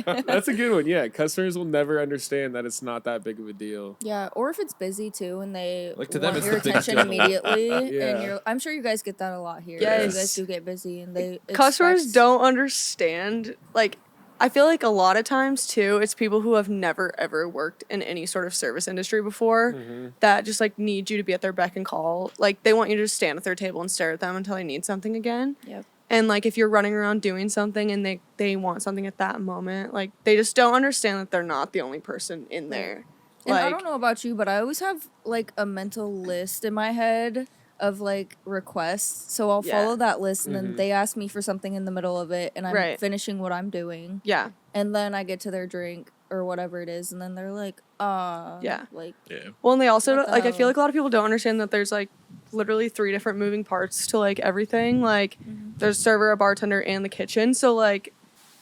okay. That's a good one. Yeah, customers will never understand that it's not that big of a deal. Yeah, or if it's busy too and they Like, to them, want it's your the big attention deal. immediately, Yeah. and I'm sure you guys get that a lot here. Yes. You guys do get busy, and they Customers expect- don't understand. Like, I feel like a lot of times too, it's people who have never ever worked in any sort of service industry before that just like need you to be at their beck and call. Like, they want you to just stand at their table and stare at them until they need something again. Yep. And like, if you're running around doing something and they want something at that moment, like they just don't understand that they're not the only person in there. And I Like, don't know about you, but I always have like a mental list in my head of like requests. So I'll Yeah. follow that list, and then they ask me for something in the middle of it, and I'm Right. finishing what I'm doing. yeah, And then I get to their drink or whatever it is, and then they're like, Yeah. like, yeah. well, and they also What the like I feel hell? like a lot of people don't understand that there's like literally 3 different moving parts to like everything. Like, there's server, a bartender, and the kitchen. So like,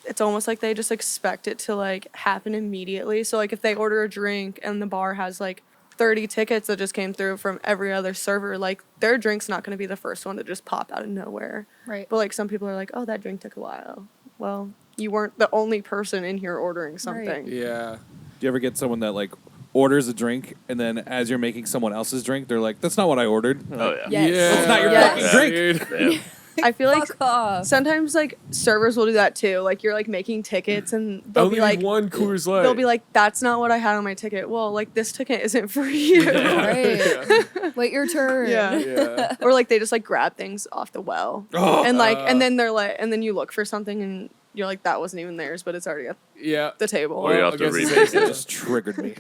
it's almost like they just expect it to like happen immediately. So like, if they order a drink and the bar has like 30 tickets that just came through from every other server, like their drink's not going to be the first one to just pop out of nowhere. right. But like, some people are like, oh, that drink took a while. Well, you weren't the only person in here ordering something. Yeah. Do you ever get someone that like orders a drink and then as you're making someone else's drink, they're like, "That's not what I ordered." Oh yeah. Yes. Yeah. It's not your fucking drink. Dude. Yeah. I feel like Fuck off. sometimes like servers will do that too. Like, you're like making tickets and they'll Only be like, one Coors Light. they'll be like, that's not what I had on my ticket. Well, like, this ticket isn't for you. Right. Wait your turn. Yeah. Yeah. Or like they just like grab things off the well. Oh, And like and then they're like and then you look for something and you're like, that wasn't even theirs, but it's already at Yeah. the table. Or you have to I guess read it's- It just triggered me.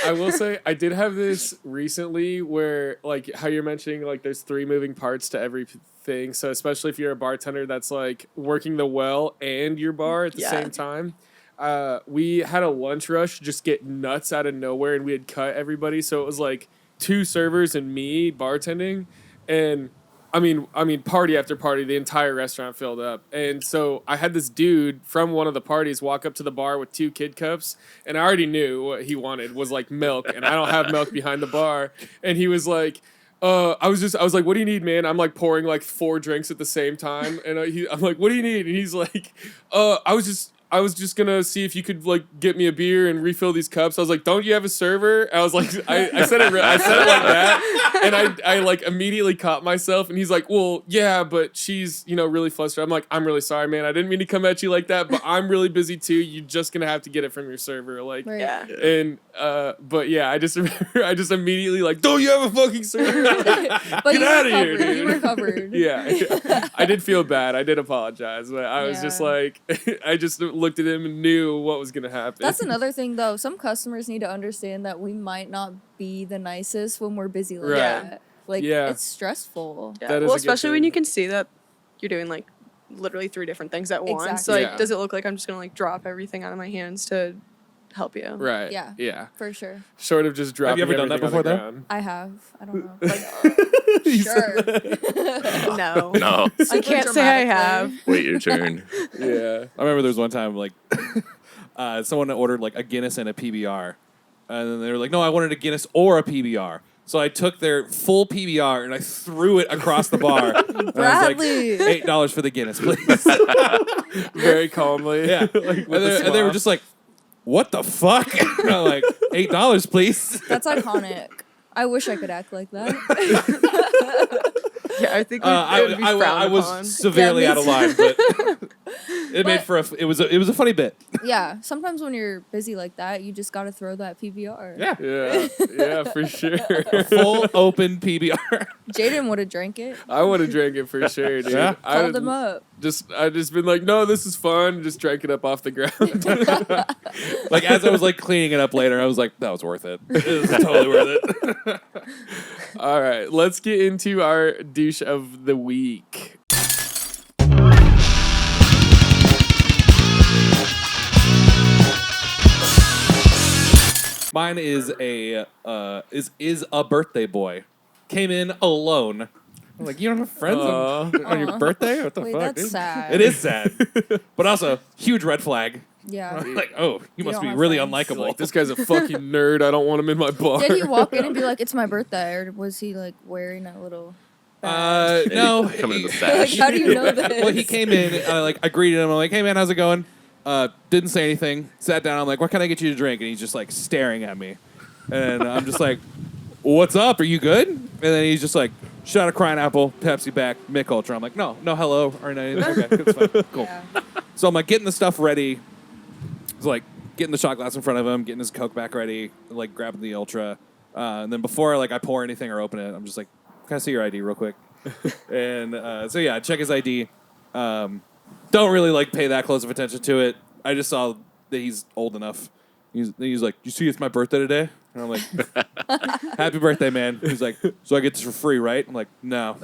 I will say I did have this recently where like how you're mentioning like there's 3 moving parts to everything. So especially if you're a bartender that's like working the well and your bar at the Yeah. same time. We had a lunch rush just get nuts out of nowhere and we had cut everybody. So it was like 2 servers and me bartending, and I mean, party after party, the entire restaurant filled up. And so I had this dude from one of the parties walk up to the bar with 2 kid cups, and I already knew what he wanted was like milk, and I don't have milk behind the bar. And he was like, I was like, what do you need, man? I'm like pouring like 4 drinks at the same time, and I'm like, what do you need? And he's like, I was just gonna see if you could like get me a beer and refill these cups. I was like, don't you have a server? I was like, I said it like that, and I like immediately caught myself. And he's like, well, yeah, but she's really flustered. I'm like, I'm really sorry, man. I didn't mean to come at you like that, but I'm really busy too. You're just gonna have to get it from your server, like. Right. Yeah. And but yeah, I just immediately like, don't you have a fucking server? But Get you outta here, recovered. dude. You recovered. Yeah, I did feel bad. I did apologize, but I was just Yeah. like, I just looked at him and knew what was gonna happen. That's another thing, though. Some customers need to understand that we might not be the nicest when we're busy like Right. that. Like, Yeah. it's stressful. Yeah. That is Well, a good especially when thing. you can see that you're doing like literally 3 different things at once. Exactly. Like, Yeah. does it look like I'm just gonna like drop everything out of my hands to help you? Right. Yeah. Yeah. For sure. Short of just dropping. you ever done that everything on before, the though? ground. I have. I don't know. Like, sure. No. No. I can't say I have. Wait your turn. Yeah. I remember there was one time like someone ordered like a Guinness and a PBR, and then they were like, "No, I wanted a Guinness or a PBR." So I took their full PBR and I threw it across the bar. And I was Bradley. like, $8 for the Guinness, please. Very calmly. Yeah. Like, with And a they were smile. just like, "What the fuck?" And I'm like, $8, please. That's iconic. I wish I could act like that. Yeah, I think it would be I frowned was upon. severely Yeah, out me of line, but it made But- for it was a funny bit. Yeah. Sometimes when you're busy like that, you just got to throw that PBR. Yeah. Yeah, for sure. Full open PBR. Jaden would have drank it. I would have drank it for sure, dude. Yeah. I Called him up. I just been like, no, this is fun. Just drank it up off the ground. Like as I was like cleaning it up later, I was like, that was worth it. It was totally worth it. All right, let's get into our douche of the week. Mine is a birthday boy. Came in alone. I'm like, you don't have friends on your Aw. birthday? What the Wait, fuck? that's dude? sad. It is sad, but also huge red flag. Yeah. Like, oh, you must don't be have really friends. unlikable. Like, this guy's a fucking nerd. I don't want him in my bar. Did he walk in and be like, "It's my birthday," or was he like wearing a little? badge? No. Coming in the Like, sash. how do you know this? Well, he came in. I greeted him. I'm like, hey man, how's it going? Didn't say anything. Sat down. I'm like, what can I get you to drink? And he's just like staring at me, and I'm just like, what's up? Are you good? And then he's just like, shot of Crying Apple, Pepsi back, Mick Ultra. I'm like, no, hello or anything. Okay, it's fine. Cool. Yeah. So I'm like getting the stuff ready. It's like getting the shot glass in front of him, getting his Coke back ready, like grabbing the Ultra, and then before like I pour anything or open it, I'm just like, can I see your ID real quick? And so yeah, I check his ID. Don't really like pay that close of attention to it. I just saw that he's old enough. He's like, you see, it's my birthday today, and I'm like, happy birthday, man. He's like, so I get this for free, right? I'm like, no.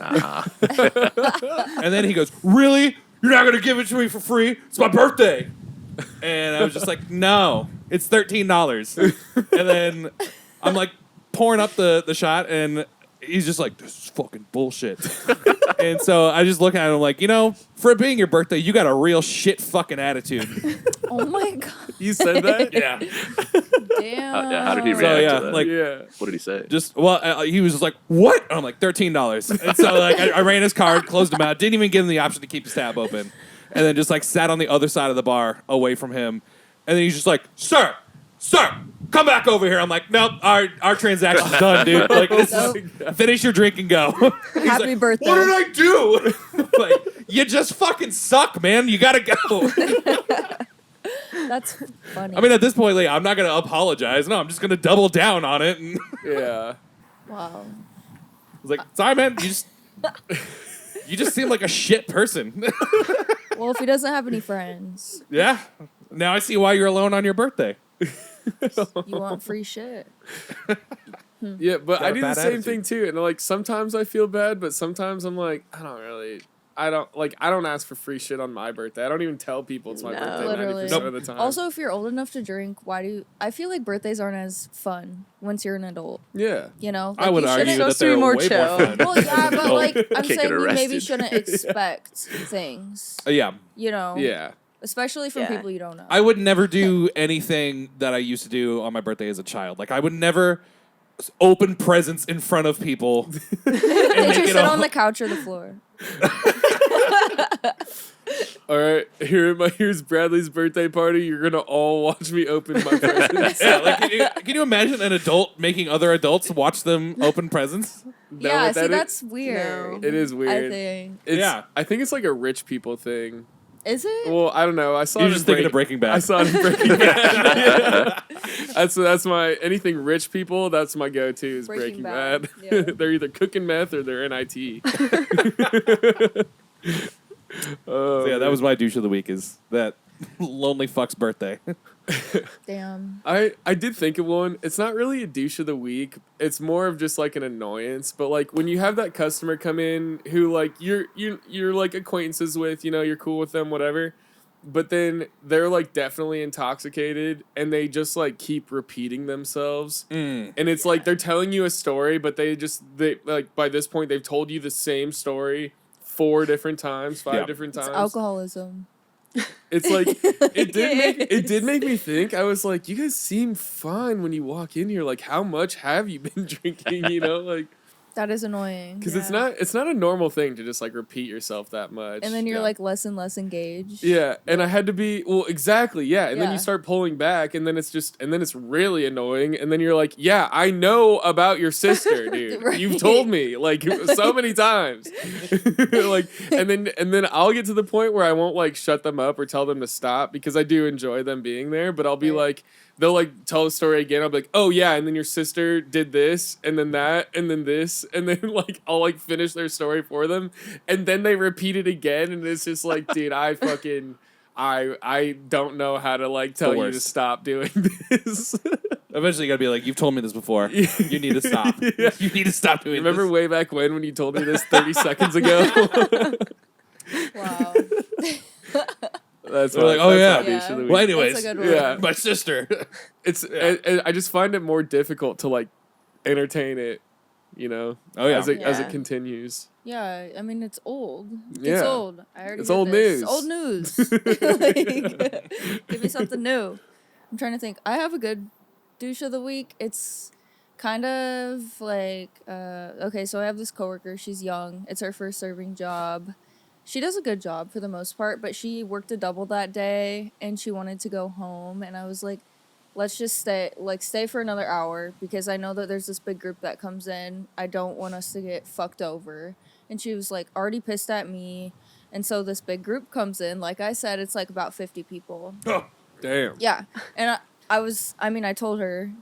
And then he goes, really? You're not gonna give it to me for free? It's my birthday. And I was just like, no, it's $13. And then I'm like pouring up the shot, and he's just like, this is fucking bullshit. And so I just look at him like, for it being your birthday, you got a real shit fucking attitude. Oh my god. You said that? Yeah. Damn. How did he So react yeah, to that? like Yeah. What did he say? he was just like, what? And I'm like, $13. And so like I ran his card, closed him out, didn't even give him the option to keep his tab open, and then just like sat on the other side of the bar away from him, and then he's just like, sir, come back over here. I'm like, nope, our transaction's done, dude. Like, finish your drink and go. He's Happy like, birthday. what did I do? Like, you just fucking suck, man. You gotta go. That's funny. I mean, at this point, like, I'm not gonna apologize. No, I'm just gonna double down on it. And Yeah. wow. I was like, sorry, man. You just seem like a shit person. Well, if he doesn't have any friends, Yeah. Now I see why you're alone on your birthday. you want free shit. Yeah, but Got I a do the bad same attitude. thing too. And like sometimes I feel bad, but sometimes I'm like, I don't ask for free shit on my birthday. I don't even tell people it's my No. birthday Literally. 90% of the time. Also, if you're old enough to drink, why do you... I feel like birthdays aren't as fun once you're an adult. yeah. You know? I would you argue shouldn't- Supposed that to be they're more way chill. more fun. Well, yeah, but like, I'm Can't get saying you maybe arrested. shouldn't expect things. Yeah. You know? Yeah. Especially from Yeah. people you don't know. I would never do anything that I used to do on my birthday as a child. Like, I would never open presents in front of people. Did you sit on the couch or the floor? All right, here's Bradley's birthday party. You're gonna all watch me open my presents. Yeah, like, can you imagine an adult making other adults watch them open presents? Yeah, what see, that is? that's weird. It is weird. I think. Yeah. I think it's like a rich people thing. Is it? Well, I don't know. I saw You're it just in thinking of Breaking Bad. I saw it in Breaking Bad. Yeah. That's my anything rich people. That's my go-to is Breaking Breaking Bad. Bad, yeah. They're either cooking meth or they're in IT. So yeah, that was my douche of the week. Is that lonely fuck's birthday? Damn. I did think of one. It's not really a douche of the week. It's more of just like an annoyance. But like when you have that customer come in who like you're like acquaintances with, you know, you're cool with them, whatever. But then they're like definitely intoxicated and they just like keep repeating themselves. And it's like they're telling you a story, but they like by this point they've told you the same story 4 different times, 5 Yeah. different times. It's alcoholism. It's like it did Yes. make me think. I was like, you guys seem fine when you walk in here. Like, how much have you been drinking? You know, like That is annoying. because Yeah. it's not a normal thing to just like repeat yourself that much. And then you're Yeah. like less and less engaged. yeah, and I had to be exactly and then Yeah. you start pulling back, and then it's really annoying, and then you're like, yeah, I know about your sister, dude. Right. You've told me like so many times, like, and then I'll get to the point where I won't like shut them up or tell them to stop because I do enjoy them being there, but I'll be Right. like. They'll like tell the story again. I'll be like, oh yeah, and then your sister did this, and then that, and then this, and then like I'll like finish their story for them, and then they repeat it again, and it's just like, dude, I don't know how to like tell you to worst. stop doing this. Eventually, you gotta be like, you've told me this before. You need to stop. Yeah. You need to stop doing Remember this. way back when you told me this 30 seconds ago? Wow. That's We're like, oh, yeah. douche of the week. Well, anyways, That's a good one. Yeah. my sister. It's I just find it more difficult to like entertain it, you know, Oh, yeah. as it Yeah. continues. Yeah, I mean it's old. Yeah. It's old. I already It's did old this. news. Old news. Like, give me something new. I'm trying to think. I have a good douche of the week. It's kind of like okay, so I have this coworker. She's young. It's her first serving job. She does a good job for the most part, but she worked a double that day and she wanted to go home, and I was like, let's just stay for another hour because I know that there's this big group that comes in. I don't want us to get fucked over. And she was like already pissed at me. And so this big group comes in. Like I said, it's like about 50 people. Damn. Yeah. And I told her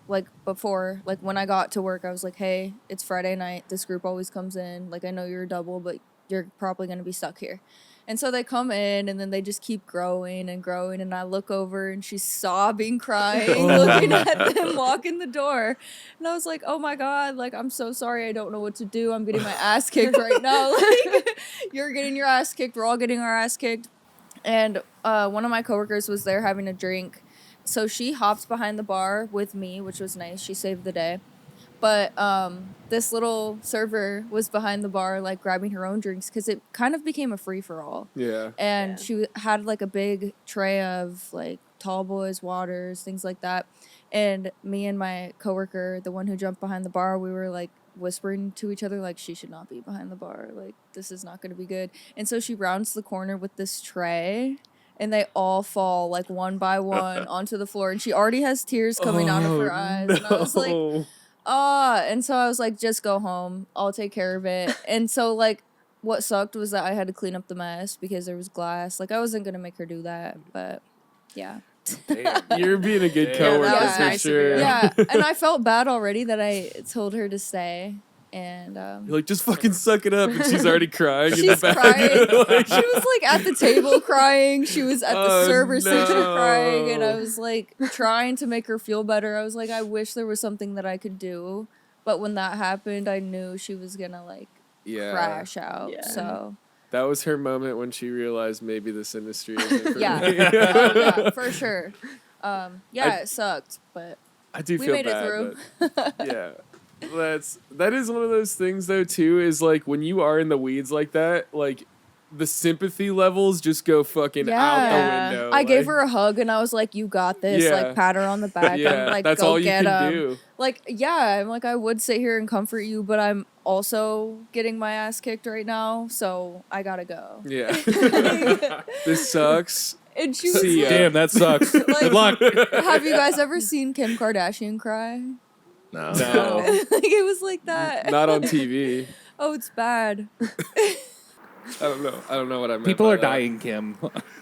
like before, like when I got to work, I was like, hey, it's Friday night. This group always comes in. Like I know you're a double, but you're probably going to be stuck here. And so they come in and then they just keep growing and growing. And I look over and she's sobbing, crying, looking at them walk in the door. And I was like, oh my God, like, I'm so sorry. I don't know what to do. I'm getting my ass kicked right now. Like, you're getting your ass kicked. We're all getting our ass kicked. And one of my coworkers was there having a drink. So she hopped behind the bar with me, which was nice. She saved the day. But this little server was behind the bar, like, grabbing her own drinks because it kind of became a free-for-all. Yeah. And Yeah. she had, like, a big tray of, like, tall boys, waters, things like that. And me and my coworker, the one who jumped behind the bar, we were, like, whispering to each other, like, she should not be behind the bar. Like, this is not going to be good. And so she rounds the corner with this tray. And they all fall, like, one by one onto the floor. And she already has tears coming out of her eyes. And I was like, no. and so I was like, just go home. I'll take care of it. And so, like, what sucked was that I had to clean up the mess because there was glass. Like, I wasn't going to make her do that, but yeah. You're being a good Damn. coworker that was for nice of sure. you. Yeah. And I felt bad already that I told her to stay. And You're like, just fucking suck it up. And she's already crying in the she's back. crying. Like, She was like at the table crying. She was at the Oh, server station no. crying, and I was like trying to make her feel better. I was like, I wish there was something that I could do, but when that happened, I knew she was gonna like yeah. crash out. Yeah. So That was her moment when she realized maybe this industry isn't for yeah, me. oh, yeah, for sure. It sucked, but I do we feel made it bad, through. but yeah. That is one of those things though too, is like when you are in the weeds like that, like the sympathy levels just go fucking out the window. I gave like- her a hug and I was like, "You got this!" Yeah. Like pat her on the back. Yeah, I'm like, that's "Go all you get can 'em." do. Like, yeah, I'm like, I would sit here and comfort you, but I'm also getting my ass kicked right now, so I gotta go. Yeah. This sucks. And she was See ya. like, Damn, that sucks. Good luck. "Have you guys ever seen Kim Kardashian cry?" No. No. Like it was like that. Not on TV. Oh, it's bad. I don't know what I meant. People by are that. dying, Kim.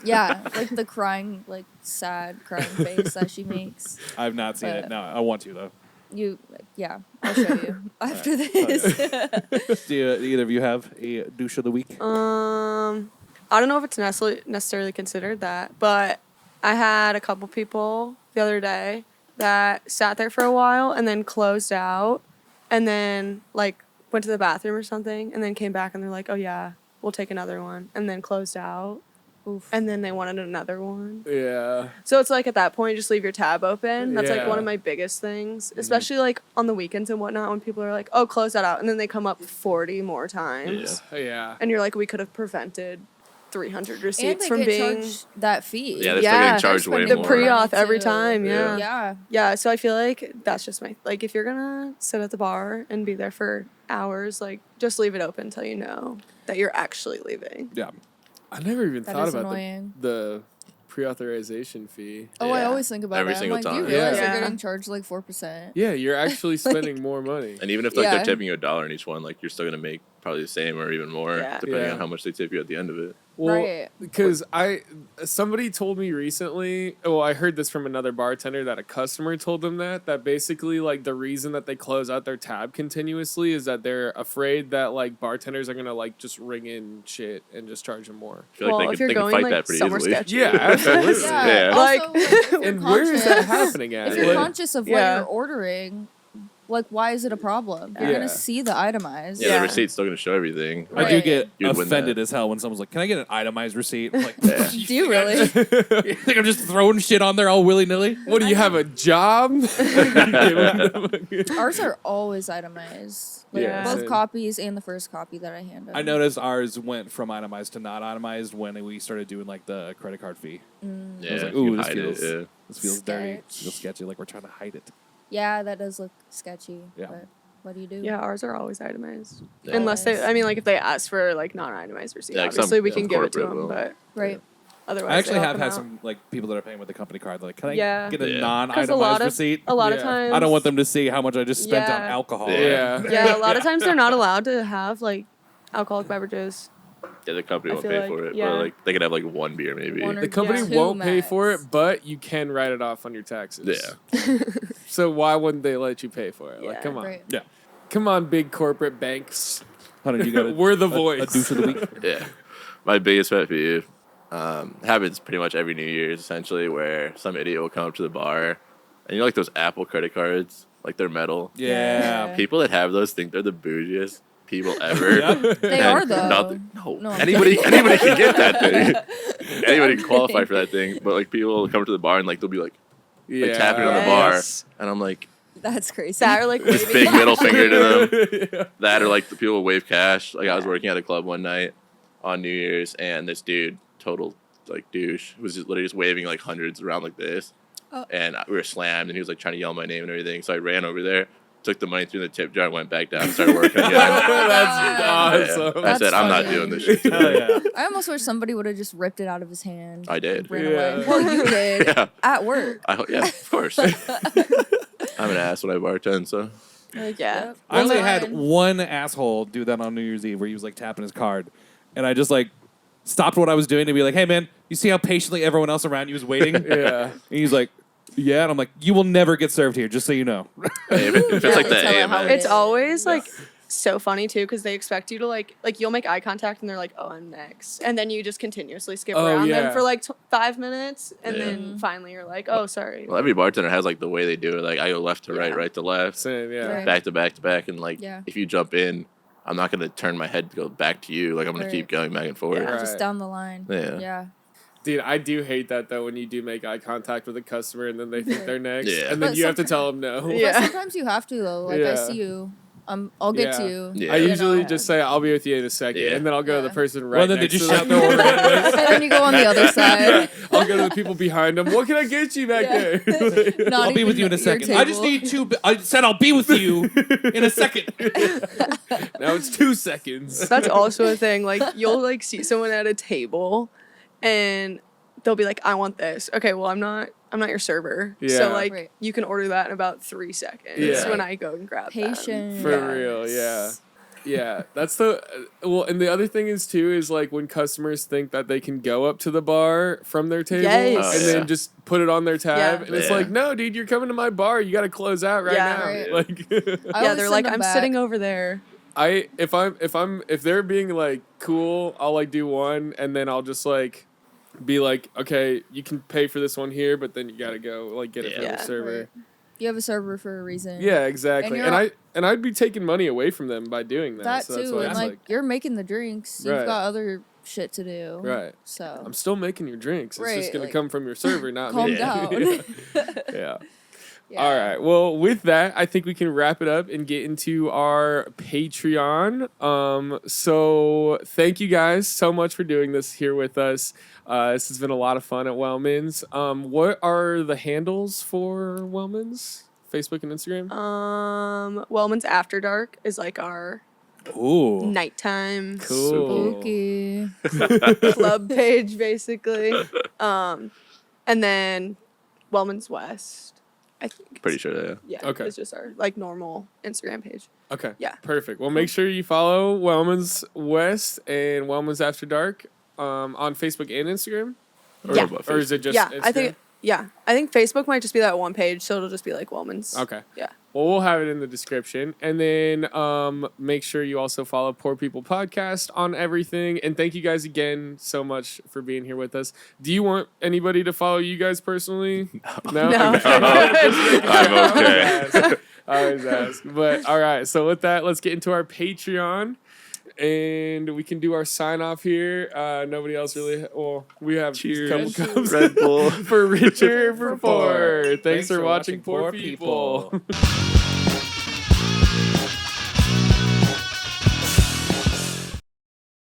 Yeah, like the crying, like sad crying face that she makes. I've not seen it. No, I want to though. Yeah, I'll show you after this. Do either of you have a douche of the week? I don't know if it's necessarily considered that, but I had a couple people the other day that sat there for a while and then closed out and then like went to the bathroom or something and then came back and they're like, "Oh yeah, we'll take another one," and then closed out. Oof. And then they wanted another one. Yeah. So it's like at that point, just leave your tab open. That's like Yeah. one of my biggest things, especially like on the weekends and whatnot when people are like, "Oh, close that out," and then they come up 40 more times, Yeah. and you're like, "We could have prevented 300 And receipts they from get being charged that fee. Yeah, they're still Yeah. getting charged way They're the more. spending pre-auth money every too. time." Yeah. Yeah. Yeah, so I feel like that's just my like if you're gonna sit at the bar and be there for hours, like just leave it open until you know that you're actually leaving. Yeah. I never even That thought is about annoying. the pre-authorization fee. Oh, I Yeah. always think about Every that. I'm single like, do you time. realize Yeah. you're getting charged like 4%? Yeah, you're actually spending more money. And even if like Yeah. they're tipping you $1 in each one, like you're still gonna make probably the same or even more, Yeah. depending Yeah. on how much they tip you at the end of it. Well, Right. because somebody told me recently, well, I heard this from another bartender that a customer told them that basically like the reason that they close out their tab continuously is that they're afraid that like bartenders are gonna like just ring in shit and just charge them more. I feel like if they you're can going fight like that pretty somewhere easily. sketchy, Yeah, absolutely. Yeah. Also, Like- if you're And where is that conscious- happening at? If you're Yeah. conscious of what Yeah. you're ordering, like, why is it a problem? You're Yeah. gonna see the itemized. Yeah, Yeah. the receipt's still gonna show everything. I Right. do get You'd win offended that. as hell when someone's like, "Can I get an itemized receipt?" I'm like, Yeah. Do you really? you think I'm just throwing shit on there all willy nilly? What do you have, a job? Ours are always itemized. Like, Yeah, both same. copies and the first copy that I hand them. I noticed ours went from itemized to not itemized when we started doing like the credit card fee. Yeah, I was like, you "Ooh, can this hide it, feels yeah. this feels dirty, it Sketch. feels sketchy, like we're trying to hide it." Yeah, that does look sketchy. Yeah. But what do you do? yeah, ours are always itemized. Yeah. Unless they, I mean, like if they ask for like non-itemized receipt, Yeah, obviously we some can give it to corporate them, will. but Right. otherwise I actually they have help had them some like people that are paying with the company card. They're like, "Can I Yeah. get a Yeah. out. 'Cause non-itemized receipt?" a lot of Yeah. times I don't want them to see how much I just spent on Yeah. alcohol. Yeah. Yeah, a lot of times they're not allowed to have like alcoholic beverages. Yeah, the company I won't feel pay like- for it, yeah. but like they could have like one beer maybe. One or The company Yeah. won't Two pay for it, max. but you can write it off on your taxes. Yeah. So why wouldn't they let you pay for it? Like, Yeah. come on. Right. Yeah. Come on, big corporate banks. Hunter, you got We're the a voice. douche of the week. Yeah. My biggest pet peeve happens pretty much every New Year's, essentially, where some idiot will come up to the bar, and you know, like those Apple credit cards, like they're metal. Yeah. People that have those think they're the bougiest people ever. Yep. They And are though. No, No, I'm anybody can get that thing. Anybody can qualify for that thing. But like people will come to the bar and like they'll be like Yeah. tapping on the bar, Yes. and I'm like That's crazy. That are like this waving. big middle finger to them. Yeah. That or like the people will wave cash. Like I was working at a club one night on New Year's, and this dude, total like douche, was just literally just waving like hundreds around like this. Oh. And we were slammed, and he was like trying to yell my name and everything. So I ran over there, took the money through the tip jar, and went back down and started working again. That's awesome. I That's said, I'm not funny. doing this shit. Hell yeah. I almost wish somebody would have just ripped it out of his hand. I did. Ran Yeah. away. Well, you did Yeah. at work. Yeah, of course. I'm an ass when I bartend, so. Like, Yeah. yep. I only Well, had mine. one asshole do that on New Year's Eve where he was like tapping his card, and I just like stopped what I was doing to be like, "Hey man, you see how patiently everyone else around you is waiting?" And Yeah. he's like, "Yeah," and I'm like, "You will never get served here, just so you know." Hey, if it's Yeah, like they the tell it how AMN, it It's is. always like so funny too because they expect you to like you'll make eye contact and they're like, oh, I'm next, and then you just continuously skip around them for like 5 minutes, and then finally you're like, oh, sorry. Well, every bartender has like the way they do it. Like I go left to right, right to left, Same, yeah. Right. back to back to back, and like Yeah. if you jump in, I'm not gonna turn my head to go back to you. Like I'm gonna Right. keep going back and forth. Yeah, Right. just down the line. Yeah. Yeah. Dude, I do hate that though when you do make eye contact with a customer and then they think they're next, Yeah. and then But you have to tell them no. Yeah. But sometimes you have to though. Like I Yeah. see you. I'll get to Yeah. you. Yeah. I You usually know? just say I'll be with you in a second, Yeah. and then I'll go to the Yeah. person right Well, then next did you to shout them. the order? And then you go on the other side. I'll go to the people behind them. What can I get you back Yeah. there? Not I'll be with you in a even your second. I just table. need two. I said I'll be with you in a second. Now it's 2 seconds. That's also a thing. Like you'll like see someone at a table, and they'll be like, I want this. Okay, well I'm not your server. Yeah. So like Right. you can order that in about 3 seconds Yeah. when I go and grab them. Patient. For real, yeah. Yeah, that's the well, and the other thing is too is like when customers think that they can go up to the bar from their table Yes. and Oh, then yeah. just put it on their tab, Yeah. and it's Yeah. like, no, dude, you're coming to my bar, you got to close out right Yeah. now. Right. Like, I Yeah, always they're send like, them I'm back. sitting over there. if they're being like cool, I'll like do one, and then I'll just like be like, okay, you can pay for this one here, but then you got to go like get it from Yeah. the server. Right. You have a server for a reason. Yeah, exactly. And you're And I'd be taking money away from them by doing that. That so that's too. why And it's like you're making the drinks. Right. You've got other shit to do. Right. So I'm still making your drinks. It's just Right, gonna like, come from your server, not calm me. down. Yeah. Yeah. All right. Well, with that, I think we can wrap it up and get into our Patreon. So thank you guys so much for doing this here with us. This has been a lot of fun at Wellmans. What are the handles for Wellmans? Facebook and Instagram? Wellmans After Dark is like our Ooh. nighttime Cool. Spooky. club page basically. And then Wellmans West, I think. Pretty sure, yeah. Yeah. Okay. It's just our like normal Instagram page. Okay. Yeah. Perfect. Well, make sure you follow Wellmans West and Wellmans After Dark on Facebook and Instagram. Or Yeah. about Or is it just yeah, Instagram? I think Facebook might just be that one page, so it'll just be like Wellmans. Okay. Yeah. Well, we'll have it in the description. And then make sure you also follow Poor People Podcast on everything. And thank you guys again so much for being here with us. Do you want anybody to follow you guys personally? No? No. Okay. I'm okay. I always ask. But all right. So with that, let's get into our Patreon. And we can do our sign off here. Nobody else really. Well, we have Cheers. a couple cups Red Bull. for richer, for For poor. poor. Thanks for watching Poor People.